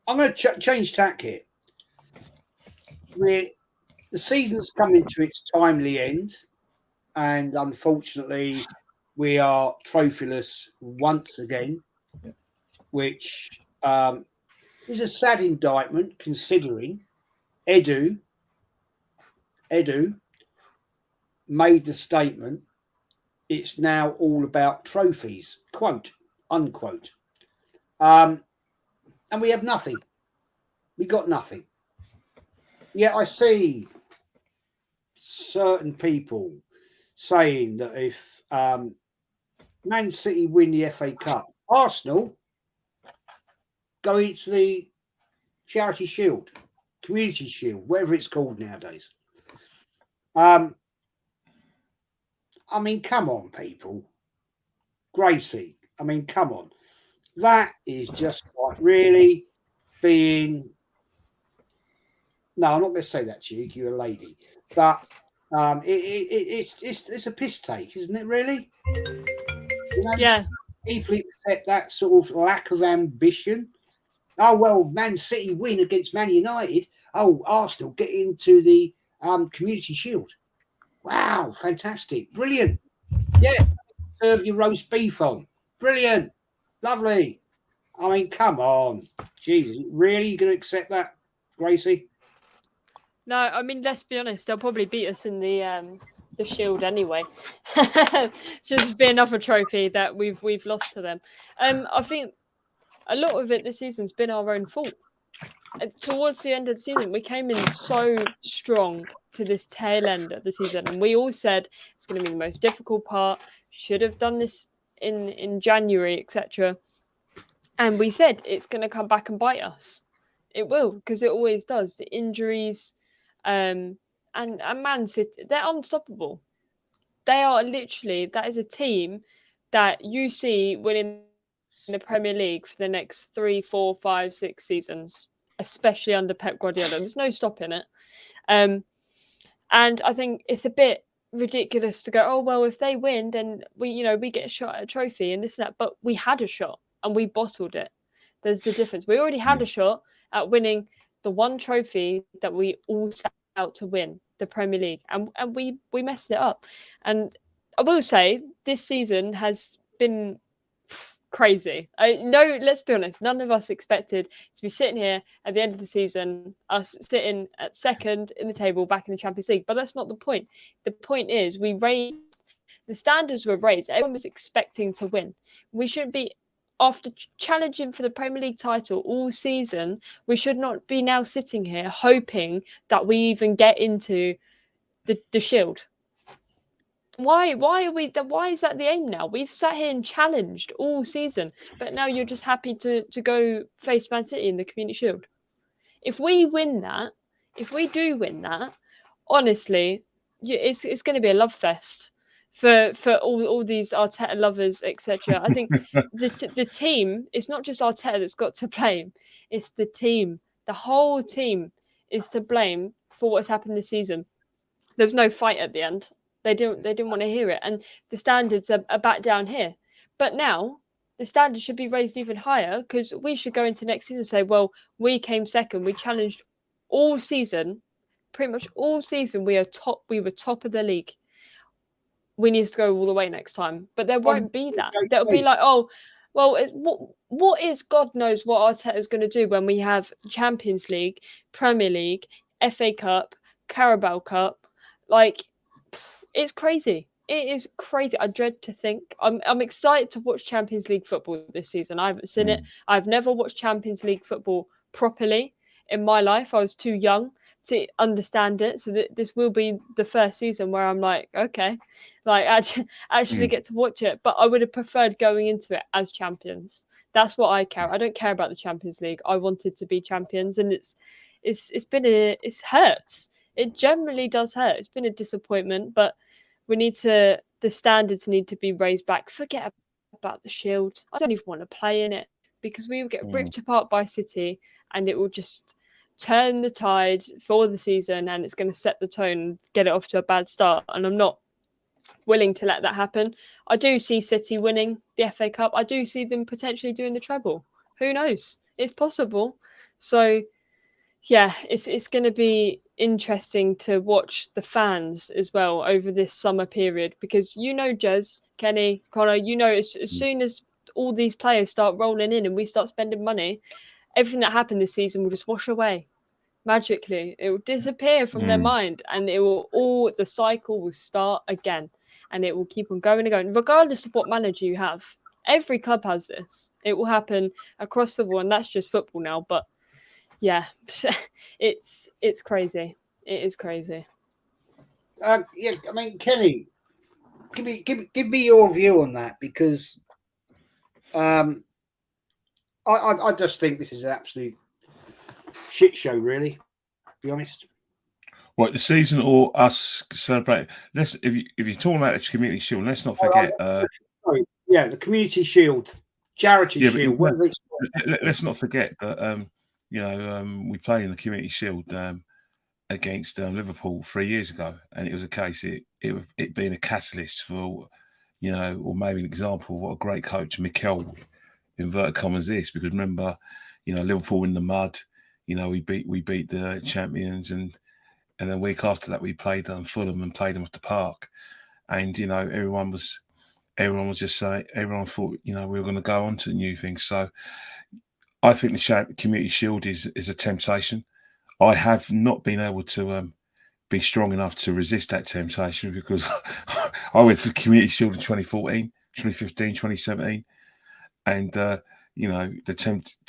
going to change tack here. The season's coming to its timely end, and unfortunately, we are trophyless once again. which is a sad indictment considering Edu made the statement, it's now all about trophies, quote, unquote. And we have nothing. We got nothing. Yet I see certain people saying that if Man City win the FA Cup, Arsenal go into the Charity Shield, Community Shield, whatever it's called nowadays. I mean, come on, people. Gracie, I mean, come on. That is just like really being... No, I'm not going to say that to you. You're a lady. But it's a piss take, isn't it, really? You know, Yeah. People accept that sort of lack of ambition. Oh, well, Man City win against Man United. Oh, Arsenal get into the Community Shield. Wow, fantastic. Brilliant. Yeah, serve your roast beef on. Brilliant. Lovely. I mean, come on. Jesus, really? You going to accept that, Gracie? No, I mean, let's be honest. They'll probably beat us in the Shield anyway. Just be another trophy that we've lost to them. I think a lot of it this season's been our own fault. Towards the end of the season, we came in so strong to this tail end of the season, and we all said it's going to be the most difficult part. Should have done this in January, etc. And we said it's going to come back and bite us. It will, because it always does. The injuries, and Man City, they're unstoppable. They are literally, that is a team that you see winning the Premier League for the next 3, 4, 5, 6 seasons, especially under Pep Guardiola. There's no stopping it. And I think it's a bit ridiculous to go, oh, well, if they win, then we get a shot at a trophy and this and that. But we had a shot and we bottled it. There's the difference. We already had a shot at winning the one trophy that we all set out to win, the Premier League, and we messed it up. And I will say this season has been crazy. No, let's be honest, none of us expected to be sitting here at the end of the season, us sitting at second in the table back in the Champions League. But that's not the point. The point is the standards were raised. Everyone was expecting to win. We shouldn't be, after challenging for the Premier League title all season, we should not be now sitting here hoping that we even get into the Shield. Why is that the aim now? We've sat here and challenged all season, but now you're just happy to go face Man City in the Community Shield. If we do win that, honestly, it's going to be a love fest for all these Arteta lovers, etc. I think the team, it's not just Arteta that's got to blame, it's the team. The whole team is to blame for what's happened this season. There's no fight at the end. They didn't want to hear it, and the standards are back down here. But now the standards should be raised even higher, because we should go into next season and say, well, we came second, we challenged all season, pretty much all season. We were top of the league. We need to go all the way next time. But there won't be that. There'll be like, oh, well, what is God knows what Arteta is going to do when we have Champions League, Premier League, FA Cup, Carabao Cup, like. It's crazy. It is crazy. I dread to think. I'm excited to watch Champions League football this season. I haven't seen it. I've never watched Champions League football properly in my life. I was too young to understand it. So this will be the first season where I'm like, okay, like actually get to watch it. But I would have preferred going into it as champions. That's what I care. I don't care about the Champions League. I wanted to be champions, and it hurts. It generally does hurt. It's been a disappointment, but the standards need to be raised back. Forget about the Shield. I don't even want to play in it, because we will get ripped apart by City, and it will just turn the tide for the season, and it's going to set the tone and get it off to a bad start. And I'm not willing to let that happen. I do see City winning the FA Cup. I do see them potentially doing the treble. Who knows? It's possible. So yeah, it's going to be interesting to watch the fans as well over this summer period, because Jez, Kenny, Connor, as soon as all these players start rolling in and we start spending money, everything that happened this season will just wash away magically. It will disappear from their mind, and the cycle will start again, and it will keep on going and going, regardless of what manager you have. Every club has this. It will happen across the board, and that's just football now. But yeah, it's crazy. It is crazy. Yeah, I mean, Kenny, give me your view on that, because I just think this is an absolute shit show, really, to be honest. What, the season or us celebrating? If you're talking about the Community Shield, let's not forget. Yeah, the Community Shield, Charity Shield. Let's not forget that we played in the Community Shield against Liverpool 3 years ago, and it was a case it being a catalyst for, or maybe an example of what a great coach Mikel, inverted commas, is. Because remember, Liverpool in the mud, we beat the champions, and then a week after that we played Fulham and played them at the Park, and everyone was just saying, everyone thought we were going to go on to new things. So I think the Community Shield is a temptation. I have not been able to be strong enough to resist that temptation, because I went to the Community Shield in 2014, 2015, 2017, and the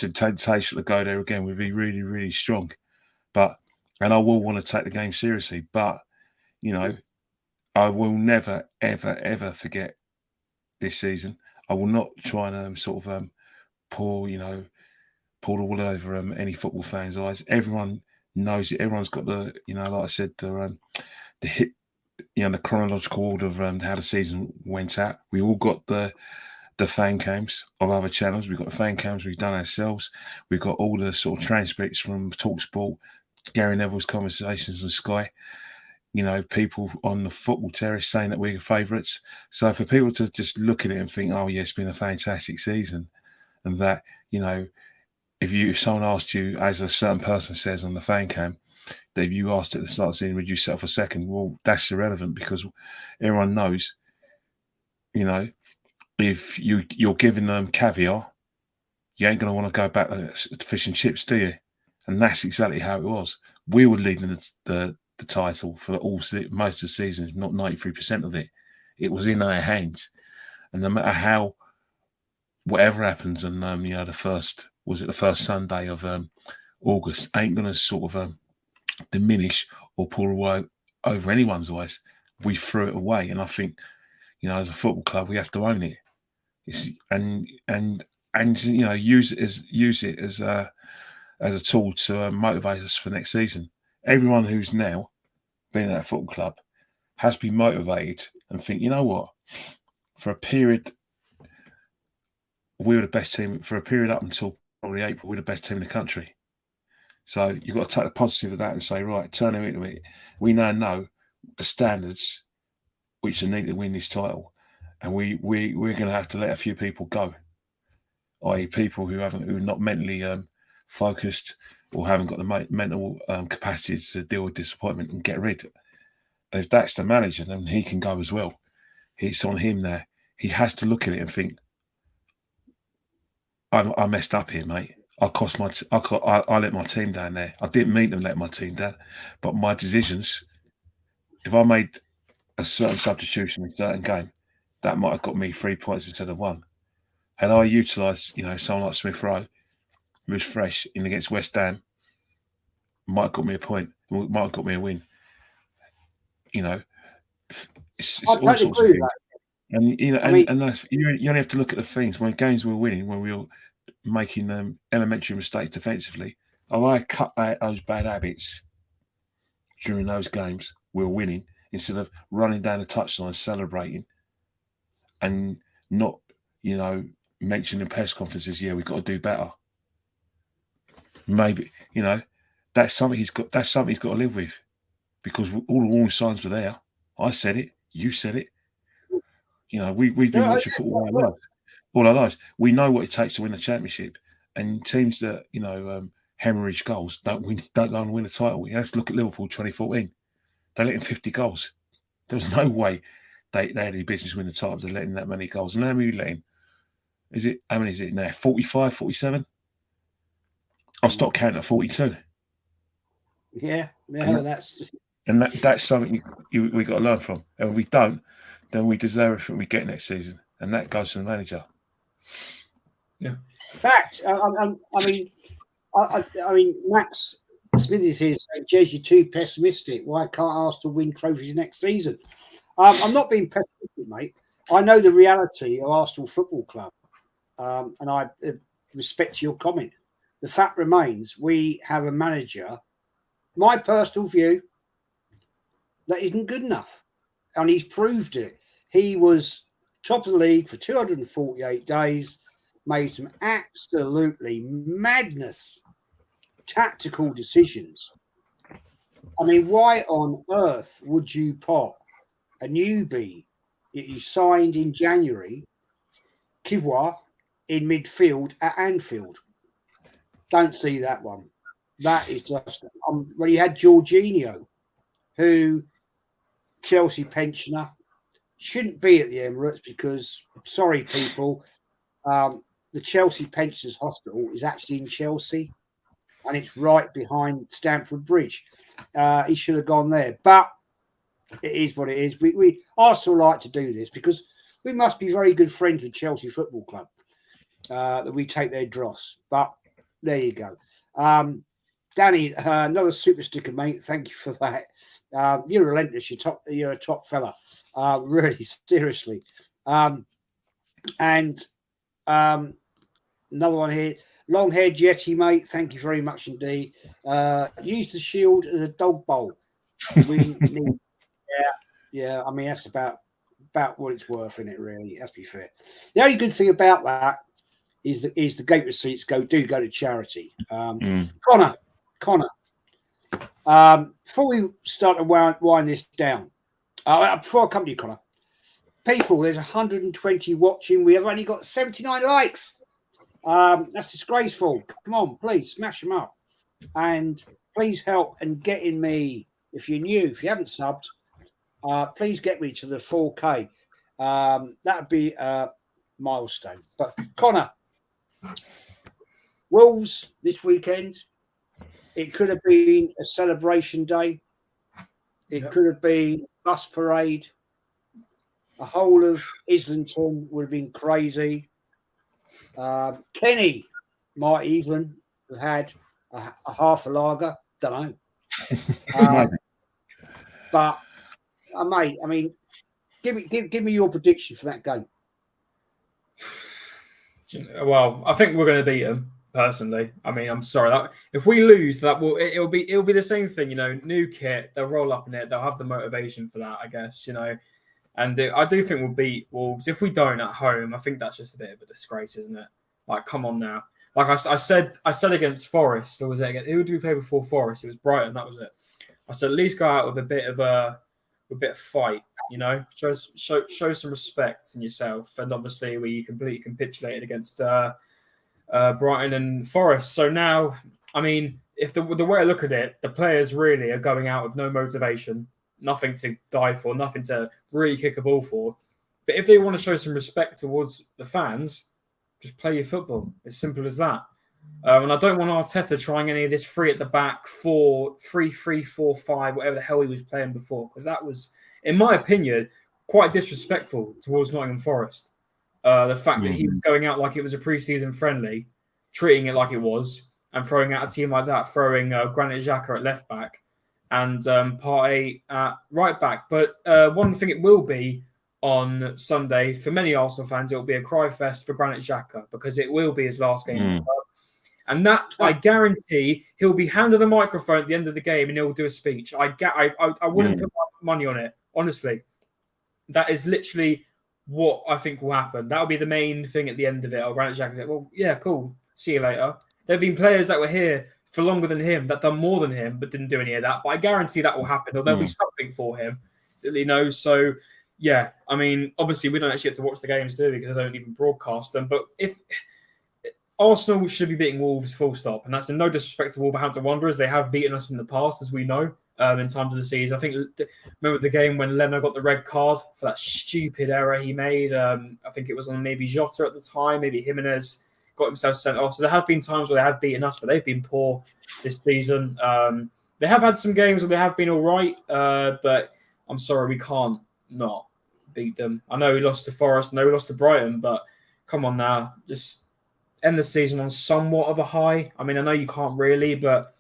temptation to go there again would be really, really strong. And I will want to take the game seriously, but I will never, ever, ever forget this season. I will not try and pour the wool over any football fans' eyes. Everyone knows it. Everyone's got the, like I said, the chronological order of how the season went out. We all got the fan cams of other channels. We've got the fan cams we've done ourselves. We've got all the sort of transcripts from TalkSport, Gary Neville's conversations on Sky. People on the football terrace saying that we're favourites. So for people to just look at it and think, oh yeah, it's been a fantastic season, and that, if someone asked you, as a certain person says on the fan cam, that if you asked at the start of the season, would you settle for second? Well, that's irrelevant, because everyone knows, if you're giving them caviar, you ain't going to want to go back to fish and chips, do you? And that's exactly how it was. We were leading the title for most of the season, if not 93% of it. It was in our hands, and no matter how, whatever happens on the first Sunday of August, ain't going to sort of diminish or pull away over anyone's eyes. We threw it away, and I think as a football club we have to own it. And use it as a tool to motivate us for next season. Everyone who's now been at a football club has been motivated and think, what? For a period, we were the best team. For a period up until probably April, we're the best team in the country. So you've got to take the positive of that and say, right, turn them into it. We now know the standards which are needed to win this title, and we're going to have to let a few people go, i.e., people who are not mentally focused or haven't got the mental capacity to deal with disappointment, and get rid. And if that's the manager, then he can go as well. It's on him there. He has to look at it and think, I messed up here, mate. I let my team down there. I didn't mean to let my team down, but my decisions, if I made a certain substitution in a certain game, that might have got me 3 points instead of one. Had I utilised, someone like Smith Rowe, who was fresh in against West Ham, might have got me a point, might have got me a win. It's all sorts of things. And you only have to look at the things when games were winning, when we were making elementary mistakes defensively. I cut out those bad habits during those games. We were winning, instead of running down the touchline celebrating and not, mentioning in press conferences, yeah, we've got to do better. Maybe, that's something he's got to live with, because all the warning signs were there. I said it, you said it. We've been watching football all our lives. We know what it takes to win a championship, and teams that hemorrhage goals don't go and win a title. You have to look at Liverpool 2014. They let in 50 goals. There was no way they had any business winning the title. They're letting that many goals. And how many let in? Is it? How many is it now? 45, 47? I'll stop counting at 42. Yeah, that's. And that's something we got to learn from. And if we don't, then we deserve everything we get next season. And that goes to the manager. Yeah. Fact. I mean, Max Smithies here saying, Jez, you're too pessimistic. Why can't Arsenal win trophies next season? I'm not being pessimistic, mate. I know the reality of Arsenal Football Club. And I respect your comment. The fact remains, we have a manager, my personal view, that isn't good enough. And he's proved it. He was top of the league for 248 days, made some absolutely madness tactical decisions. I mean, why on earth would you pot a newbie that you signed in January, Kivois, in midfield at Anfield? Don't see that one. That is just when you had Jorginho, who Chelsea pensioner, shouldn't be at the Emirates because, sorry people, the Chelsea Pensioners Hospital is actually in Chelsea and it's right behind Stamford Bridge. He should have gone there, but it is what it is. We Arsenal like to do this because we must be very good friends with Chelsea Football Club, that we take their dross. But there you go. Danny, another super sticker, mate. Thank you for that. You're relentless. You're a top fella. Really, seriously. And another one here. Long-haired Yeti, mate. Thank you very much indeed. Use the shield as a dog bowl. We need, yeah. I mean, that's about what it's worth, in it. Really, let's be fair. The only good thing about that is the gate receipts go to charity. Connor. Before we start to wind this down, before I come to you, Connor, people, there's 120 watching. We have only got 79 likes. That's disgraceful. Come on, please smash them up, and please help and getting me. If you're new, if you haven't subbed, please get me to the 4K. That'd be a milestone. But Connor, Wolves this weekend. It could have been a celebration day. It could have been a bus parade. The whole of Islington would have been crazy. Kenny might even have had a half a lager. Don't know. But mate, I mean, give me your prediction for that game. Well, I think we're going to beat them. Personally, I mean, I'm sorry. If we lose, it'll be the same thing. New kit. They'll roll up in it. They'll have the motivation for that, I guess. And I do think we'll beat Wolves. If we don't at home, I think that's just a bit of a disgrace, isn't it? Like, come on now. Like I said against Forest, or was it against, who did we play before Forest? It was Brighton. That was it. I said at least go out with a bit of fight. Show some respect in yourself. And obviously, we completely capitulated against Brighton and Forest. So now, I mean, if the way I look at it, the players really are going out with no motivation, nothing to die for, nothing to really kick a ball for. But if they want to show some respect towards the fans, just play your football. As simple as that. And I don't want Arteta trying any of this 3 at the back, 4-3-3-4-5, whatever the hell he was playing before, because that was, in my opinion, quite disrespectful towards Nottingham Forest. The fact that he was going out like it was a pre-season friendly, treating it like it was, and throwing out a team like that, throwing Granit Xhaka at left back and Partey at right back. But one thing it will be on Sunday, for many Arsenal fans, it will be a cry fest for Granit Xhaka because it will be his last game. Mm. And that, I guarantee, he'll be handed a microphone at the end of the game and he'll do a speech. I wouldn't put my money on it, honestly. That is literally what I think will happen. That'll be the main thing at the end of it. Granit Xhaka said, well, yeah, cool. See you later. There have been players that were here for longer than him, that done more than him, but didn't do any of that. But I guarantee that will happen, or there'll be something for him. So, yeah, I mean, obviously we don't actually get to watch the games, do we? Because they don't even broadcast them. But if Arsenal should be beating Wolves full stop, and that's in no disrespect to Wolverhampton Wanderers. They have beaten us in the past, as we know. in terms of the season. I think remember the game when Leno got the red card for that stupid error he made. I think it was on maybe Jota at the time, maybe Jimenez got himself sent off. So there have been times where they have beaten us, but they've been poor this season. They have had some games where they have been all right, but I'm sorry, we can't not beat them. I know we lost to Forest, I know we lost to Brighton, but come on now, just end the season on somewhat of a high. I mean, I know you can't really, but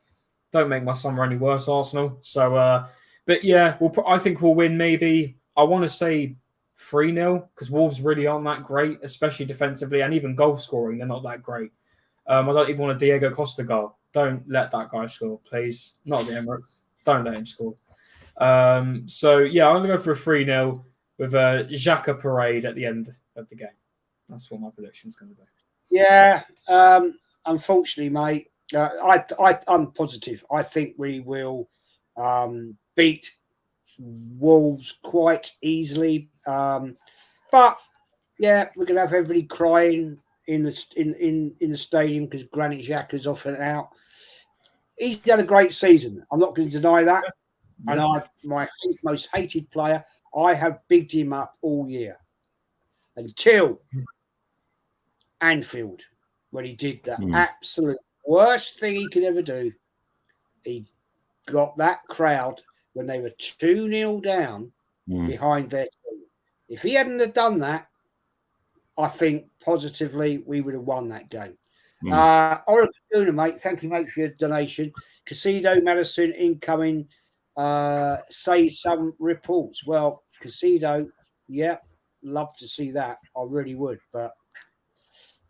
don't make my summer any worse, Arsenal. So, but yeah, I think we'll win maybe, I want to say 3-0, because Wolves really aren't that great, especially defensively, and even goal scoring, they're not that great. I don't even want a Diego Costa goal. Don't let that guy score, please. Not the Emirates. Don't let him score. So, yeah, I'm going to go for a 3-0 with a Xhaka parade at the end of the game. That's what my prediction's going to be. Yeah, unfortunately, mate, I'm positive. I think we will beat Wolves quite easily. But yeah, we're gonna have everybody crying in the stadium because Granit Xhaka's off and out. He's done a great season. I'm not going to deny that. And my most hated player, I have bigged him up all year until Anfield, when he did that absolute worst thing he could ever do. He got that crowd when they were 2-0 down behind their team. If he hadn't have done that, I think positively we would have won that game. Oracle Tuna, mate, thank you, mate, for your donation. Casido Madison incoming. Say some reports. Well, Casido, yeah, love to see that. I really would, but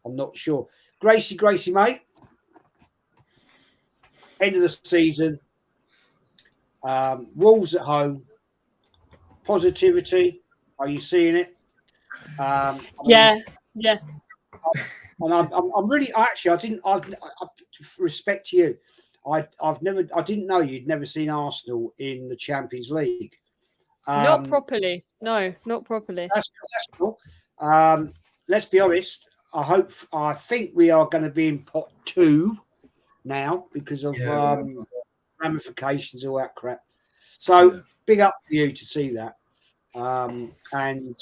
I'm not sure. Gracie, mate. End of the season. Wolves at home. Positivity. Are you seeing it? Yeah. And I'm really actually. I respect you. I didn't know you'd never seen Arsenal in the Champions League. Not properly. No, not properly. That's cool. Let's be honest. I think we are going to be in pot 2 now because of ramifications, all that crap. So big up for you to see that. And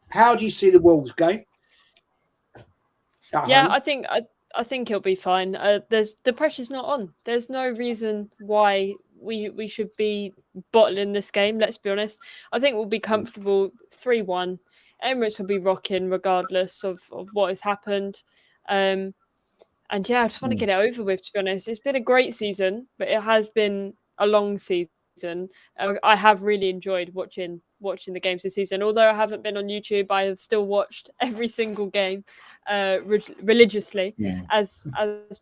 how do you see the Wolves game? I think it'll be fine. The pressure's not on. There's no reason why we should be bottling this game. Let's be honest. I think we'll be comfortable 3-1. Emirates will be rocking regardless of what has happened. And yeah, I just want to get it over with, to be honest. It's been a great season, but it has been a long season. I have really enjoyed watching the games this season. Although I haven't been on YouTube, I have still watched every single game religiously, as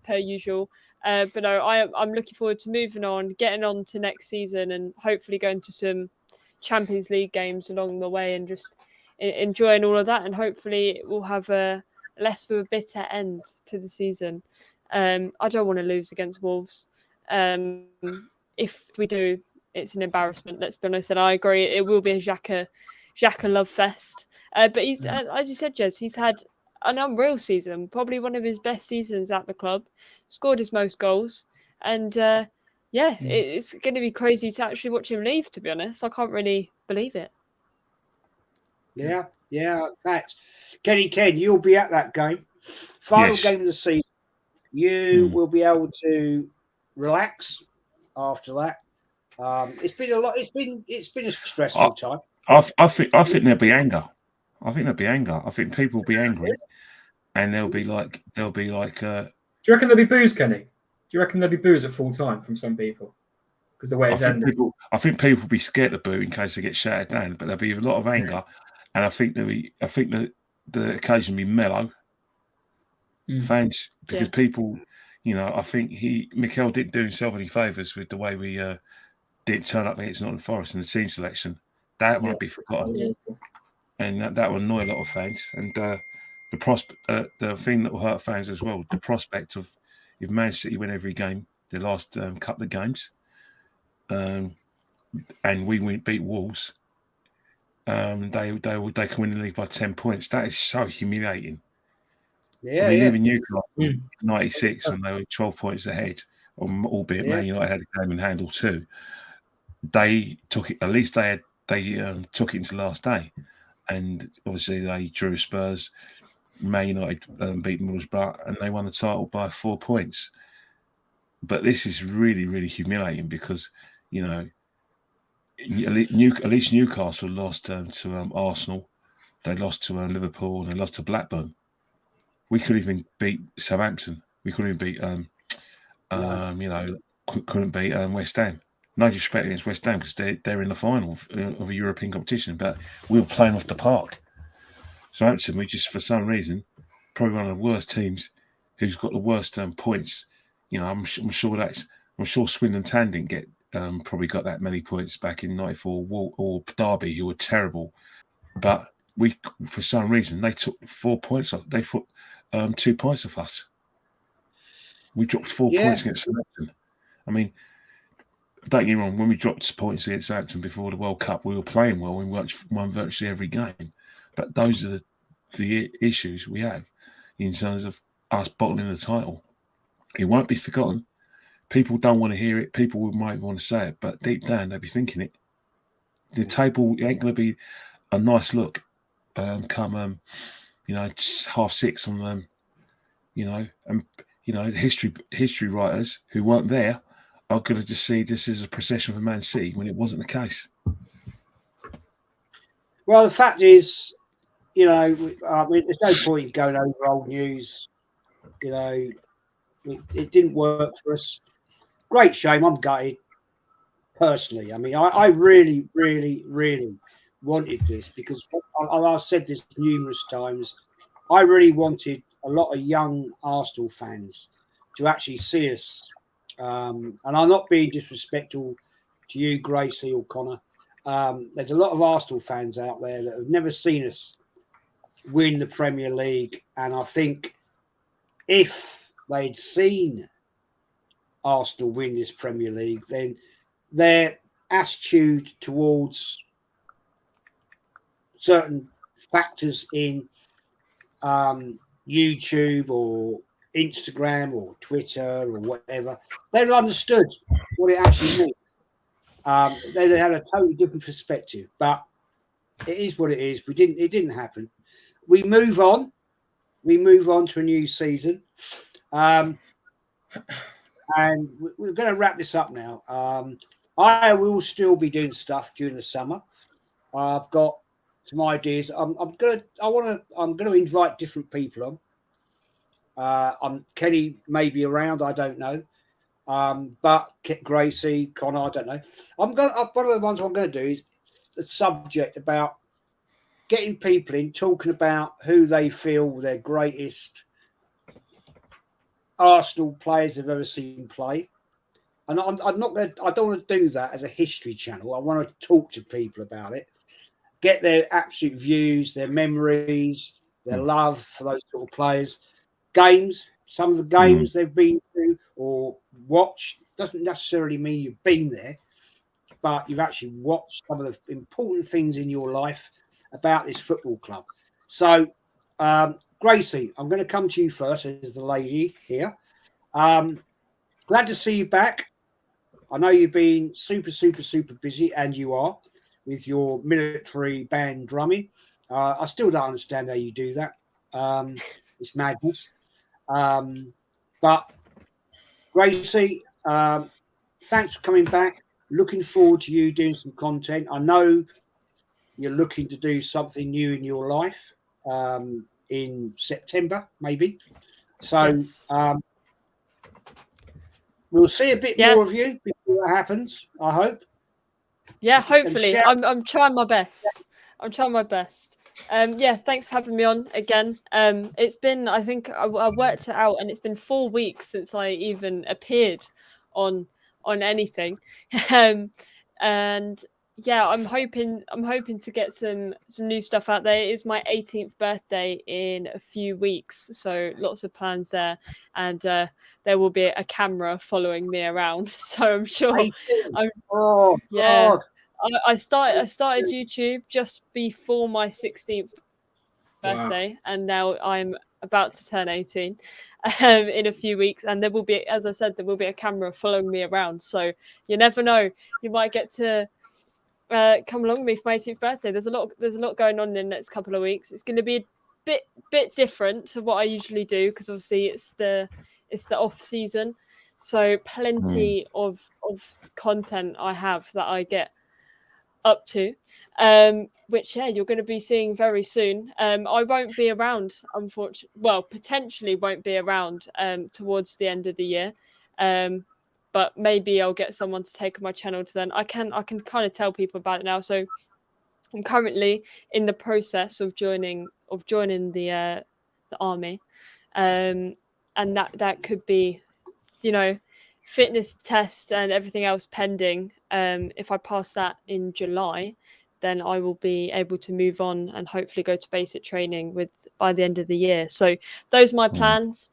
per usual. But no, I'm looking forward to moving on, getting on to next season, and hopefully going to some Champions League games along the way, and just enjoying all of that. And hopefully we'll have a less of a bitter end to the season. I don't want to lose against Wolves. If we do, it's an embarrassment, let's be honest. And I agree, it will be a Xhaka love fest. But he's, as you said, Jez, he's had an unreal season, probably one of his best seasons at the club, scored his most goals. And it's going to be crazy to actually watch him leave, to be honest. I can't really believe it. Yeah, that's Ken, you'll be at that game. Final game of the season. You will be able to relax after that. It's been a lot. It's been a stressful time. I think there'll be anger. I think people will be angry, and they'll be like. Do you reckon there'll be boos, Kenny? Do you reckon there'll be boos at full time from some people? Because the way it's ended. I think people will be scared to boo in case they get shouted down, but there'll be a lot of anger, and I think the occasion will be mellow. Fans, because people, I think Mikel didn't do himself any favours with the way we didn't turn up against Nottingham Forest in the team selection. That won't be forgotten, and that will annoy a lot of fans. And the thing that will hurt fans as well, the prospect of if Man City win every game, the last couple of games, and we beat Wolves, they can win the league by 10 points. That is so humiliating. Even Newcastle 96 when they were 12 points ahead albeit Yeah. Man United had a game in hand or two. They took it. At least they took it into the last day, and obviously they drew Spurs. Man United beat Middlesbrough, and they won the title by 4 points. But this is really, really humiliating because, you know, at least Newcastle lost to Arsenal. They lost to Liverpool, and they lost to Blackburn. We could even beat Southampton. We couldn't beat, couldn't beat West Ham. No disrespect against West Ham because they're in the final of a European competition, but we were playing off the park. Southampton, we just, for some reason, probably one of the worst teams who's got the worst points. You know, I'm sure Swindon Town didn't get probably got that many points back in '94, or Derby, who were terrible. But we, for some reason, they took 4 points off. They put 2 points off us. We dropped 4 points against Southampton. I mean, don't get me wrong, when we dropped points against Southampton before the World Cup, we were playing well. We won virtually every game. But those are the issues we have in terms of us bottling the title. It won't be forgotten. People don't want to hear it. People might want to say it, but deep down they'll be thinking it. The table ain't going to be a nice look come 6:30 on them. History writers who weren't there are going to just see this as a procession for Man City when it wasn't the case. Well, the fact is, there's no point in going over old news. It didn't work for us. Great shame. I'm gutted, personally. I mean, I really, really, really wanted this because I've said this numerous times. I really wanted a lot of young Arsenal fans to actually see us. And I'm not being disrespectful to you, Gracie or Connor. There's a lot of Arsenal fans out there that have never seen us win the Premier League. And I think if they'd seen Arsenal win this Premier League, then their attitude towards certain factors in YouTube or Instagram or Twitter or whatever, they'd have understood what it actually meant. They'd have had a totally different perspective. But it is what it is. It didn't happen. We move on. We move on to a new season. And we're going to wrap this up now. I will still be doing stuff during the summer. I've got some ideas. I'm going to invite different people on. Kenny may be around. I don't know. But Gracie, Connor, I don't know. One of the ones I'm going to do is a subject about getting people in, talking about who they feel their greatest Arsenal players have ever seen play. And I don't want to do that as a history channel. I want to talk to people about it, get their absolute views, their memories, their love for those sort of players. Games, some of the games they've been to or watched doesn't necessarily mean you've been there, but you've actually watched some of the important things in your life about this football club. So, Gracie, I'm going to come to you first as the lady here. Glad to see you back. I know you've been super, super, super busy, and you are, with your military band drumming. I still don't understand how you do that. It's madness. But Gracie, thanks for coming back. Looking forward to you doing some content. I know you're looking to do something new in your life in September, maybe. So Yes. We'll see a bit more of you before that happens, I hope. Yeah, hopefully. I'm trying my best. I'm trying my best. Thanks for having me on again. It's been, I think I worked it out, and it's been 4 weeks since I even appeared on anything. And yeah, I'm hoping to get some new stuff out there. It is my 18th birthday in a few weeks, so lots of plans there, and there will be a camera following me around. So I'm sure. God. I started YouTube just before my 16th birthday, and now I'm about to turn 18. in a few weeks, and there will be, as I said, there will be a camera following me around. So you never know, you might get to come along with me for my 18th birthday. There's a lot going on in the next couple of weeks. It's going to be a bit different to what I usually do, because obviously it's the off season, so plenty of content I have that I get up to, which you're going to be seeing very soon. I won't be around, unfortunately. Well, potentially won't be around towards the end of the year, but maybe I'll get someone to take my channel to then. I can kind of tell people about it now. So I'm currently in the process of joining the army, and that could be, fitness test and everything else pending. If I pass that in July, then I will be able to move on and hopefully go to basic training by the end of the year. So those are my plans.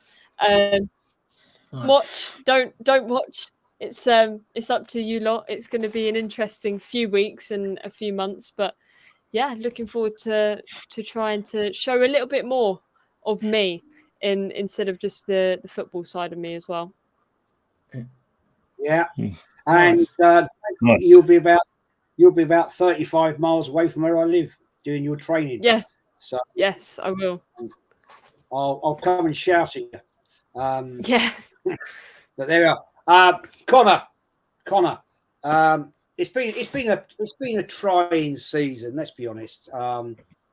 Watch, don't watch. It's up to you lot. It's going to be an interesting few weeks and a few months, but yeah, looking forward to trying to show a little bit more of me instead of just the football side of me as well. Yeah, and you'll be about 35 miles away from where I live doing your training. Yeah. So yes, I will. I'll come and shout at you. Yeah. But there we are. Connor. It's been a trying season. Let's be honest.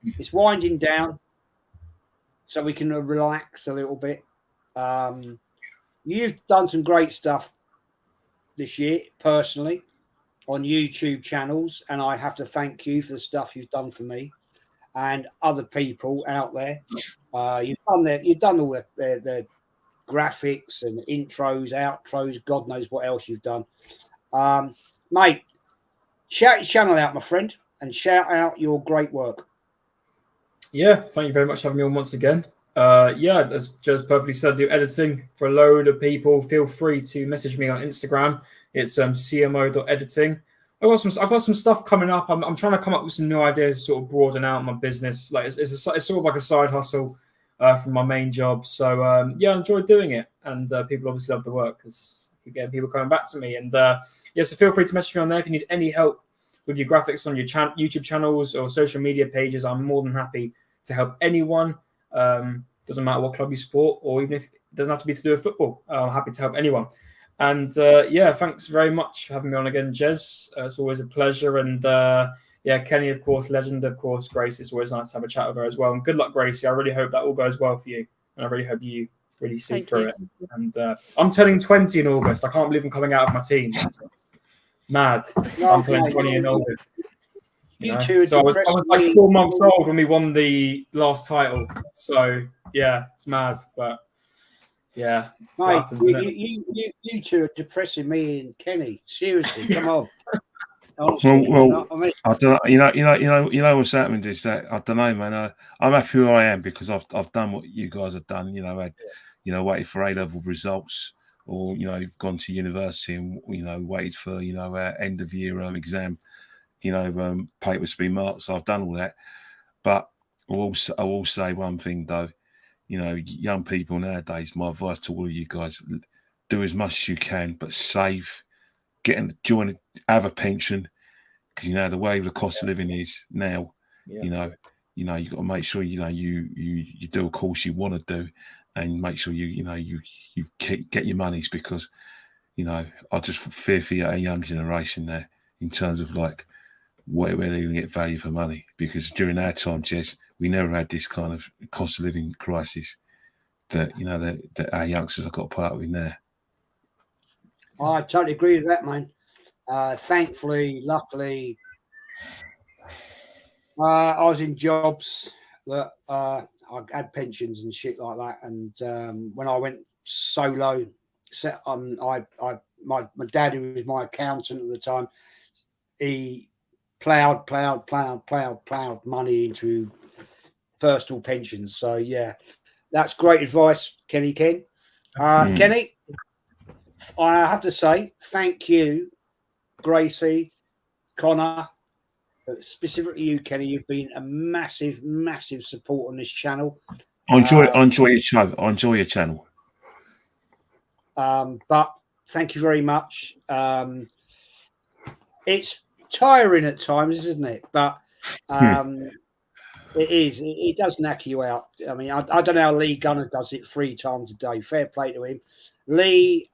It's winding down, so we can relax a little bit. You've done some great stuff this year, personally, on YouTube channels, and I have to thank you for the stuff you've done for me and other people out there. You've done all the graphics and intros, outros, God knows what else you've done. Mate, shout your channel out, my friend, and shout out your great work. Yeah, thank you very much for having me on once again. As Joe's perfectly said, I do editing for a load of people. Feel free to message me on Instagram. It's cmo.editing. I've got some stuff coming up. I'm trying to come up with some new ideas, sort of broaden out my business. Like it's sort of like a side hustle from my main job. So I enjoy doing it, and people obviously love the work because you're getting people coming back to me. And so feel free to message me on there if you need any help with your graphics on your YouTube channels or social media pages. I'm more than happy to help anyone. Doesn't matter what club you support, or even if it doesn't have to be to do with football. I'm happy to help anyone. And thanks very much for having me on again, Jez. It's always a pleasure. And Kenny, of course, legend, of course, Grace. It's always nice to have a chat with her as well. And good luck, Gracie. I really hope that all goes well for you. And I really hope you really see through it. And I'm turning 20 in August. I can't believe I'm coming out of my team. Mad. So I'm turning 20 in August. So I was like 4 months old when we won the last title. So yeah, it's mad, but yeah. Mate, happens, you two are depressing me and Kenny. Seriously, come on. Honestly, well, I don't know. You know what's happening is that I don't know, man. I'm happy who I am because I've done what you guys have done. Waited for A-level results, or gone to university and waited for our end of year exam. Papers to be marked. So I've done all that. But I will say one thing though. Young people nowadays, my advice to all of you guys, do as much as you can, but save, have a pension, because the way the cost of living is now, you got to make sure you do a course you want to do, and make sure you get your monies, because I just fear for a young generation there in terms of like where they're going to get value for money, because during our time, Jess, we never had this kind of cost of living crisis that that our youngsters have got to put up with now. I totally agree with that, man. Thankfully, luckily, I was in jobs that I had pensions and shit like that. And when I went solo, my dad, who was my accountant at the time, he plowed money into personal pensions. So yeah, that's great advice, Kenny. Kenny, I have to say thank you, Gracie, Connor, specifically you, Kenny. You've been a massive support on this channel. I enjoy your show. I enjoy your channel. But thank you very much. It's tiring at times, isn't it? But it is. It does knack you out. I mean, I don't know how Lee Gunner does it 3 times a day. Fair play to him. Lee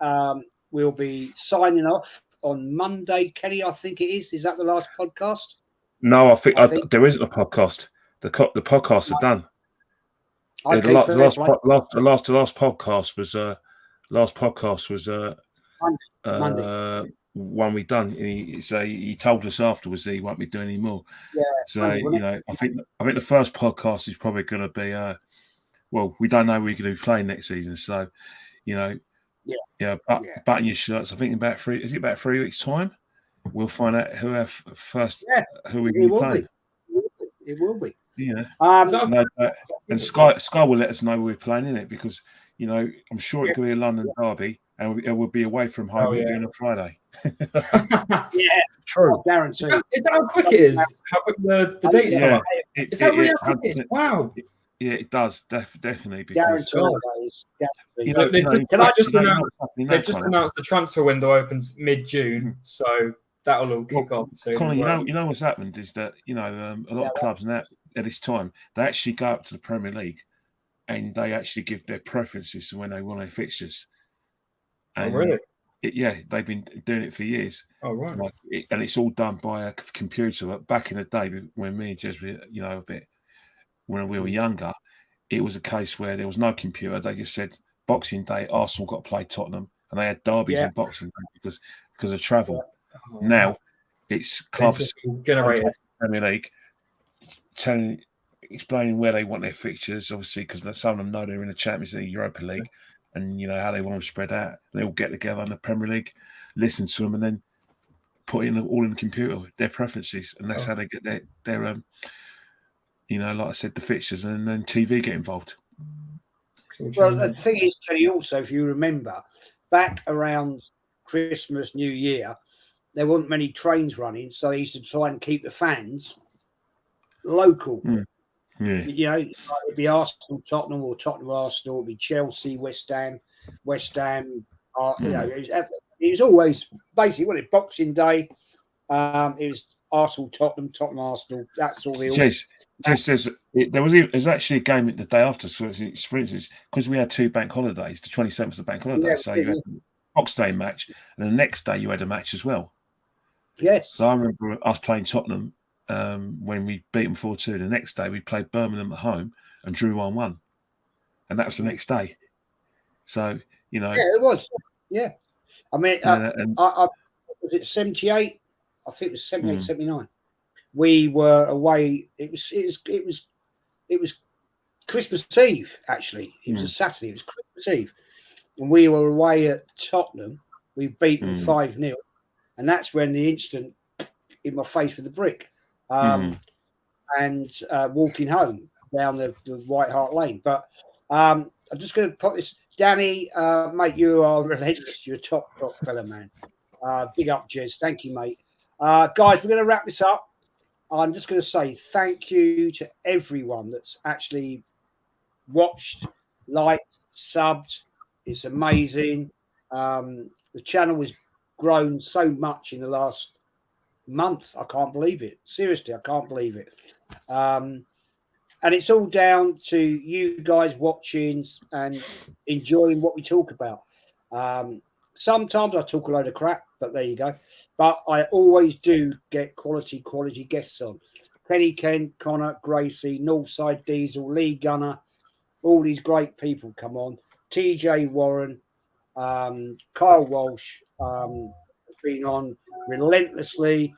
will be signing off on Monday. Kenny, I think it is. Is that the last podcast? No, I think there isn't a podcast. The podcasts are done. Okay, the last podcast was Monday. one we done. He told us afterwards that he won't be doing any more. Yeah. So Monday, I think the first podcast is probably going to be well, we don't know who we're going to be playing next season. So button your shirts. I think about 3 weeks time, we'll find out who we're going to be playing. It will be. Yeah. And Sky will let us know we're playing in it because I'm sure it's going to be a London derby and we'll be away from home on a Friday. Yeah, true. Guarantee. Is that how quick it is? How quick the dates come up? Is that really how quick it is? Wow. Yeah, it does definitely. Because they've just announced the transfer window opens mid-June, so that'll all kick off soon. Colin, you know what's happened is that a lot of clubs now at this time they actually go up to the Premier League and they actually give their preferences to when they want their fixtures. And really? They've been doing it for years. Oh, right. And it's all done by a computer. But back in the day, when me and Jez were, when we were younger, it was a case where there was no computer. They just said Boxing Day, Arsenal got to play Tottenham, and they had derbies in Boxing Day because of travel. Oh. Now it's clubs generated Premier League explaining where they want their fixtures, obviously, because some of them know they're in the Champions League, Europa League, and how they want them spread out. They all get together in the Premier League, listen to them, and then put all in the computer their preferences, and that's how they get their like I said, the fixtures, and then TV get involved. Well, the thing is, Kenny, also, if you remember, back around Christmas, New Year, there weren't many trains running, so they used to try and keep the fans local. Yeah. It'd be Arsenal, Tottenham, or Tottenham, Arsenal. It'd be Chelsea, West Ham. It was always basically when it Boxing Day. It was Arsenal, Tottenham, Arsenal. That's all the. There's actually a game the day after. So for instance, because we had 2 bank holidays, the 27th is the bank holiday, so you had a Box Day match, and the next day you had a match as well. Yes. So I remember us playing Tottenham when we beat them 4-2. The next day we played Birmingham at home and drew 1-1, and that was the next day. So Yeah, it was. Yeah, I mean, was it 78? I think it was 78, 79. We were away. It was Christmas Eve. Actually, it was a Saturday. It was Christmas Eve, and we were away at Tottenham. We beat them 5-0, and that's when the instant in my face with the brick, and walking home down the White Hart Lane. But I'm just going to put this, Danny, mate. You are relentless. You're a top fella, man. Big up, Jez. Thank you, mate. Guys, we're going to wrap this up. I'm just going to say thank you to everyone that's actually watched, liked, subbed. It's amazing. The channel has grown so much in the last month. I can't believe it. Seriously, I can't believe it. And it's all down to you guys watching and enjoying what we talk about. Sometimes I talk a load of crap, but there you go. But I always do get quality guests on. Penny Kent, Connor, Gracie, Northside Diesel, Lee Gunner, all these great people come on. TJ Warren, Kyle Walsh, been on relentlessly.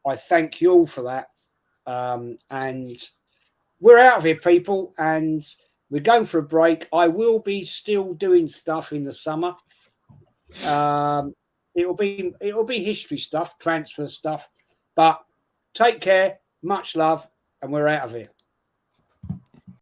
I thank you all for that. And we're out of here, people, and we're going for a break. I will be still doing stuff in the summer. It'll be history stuff, transfer stuff. But take care, much love, and we're out of here.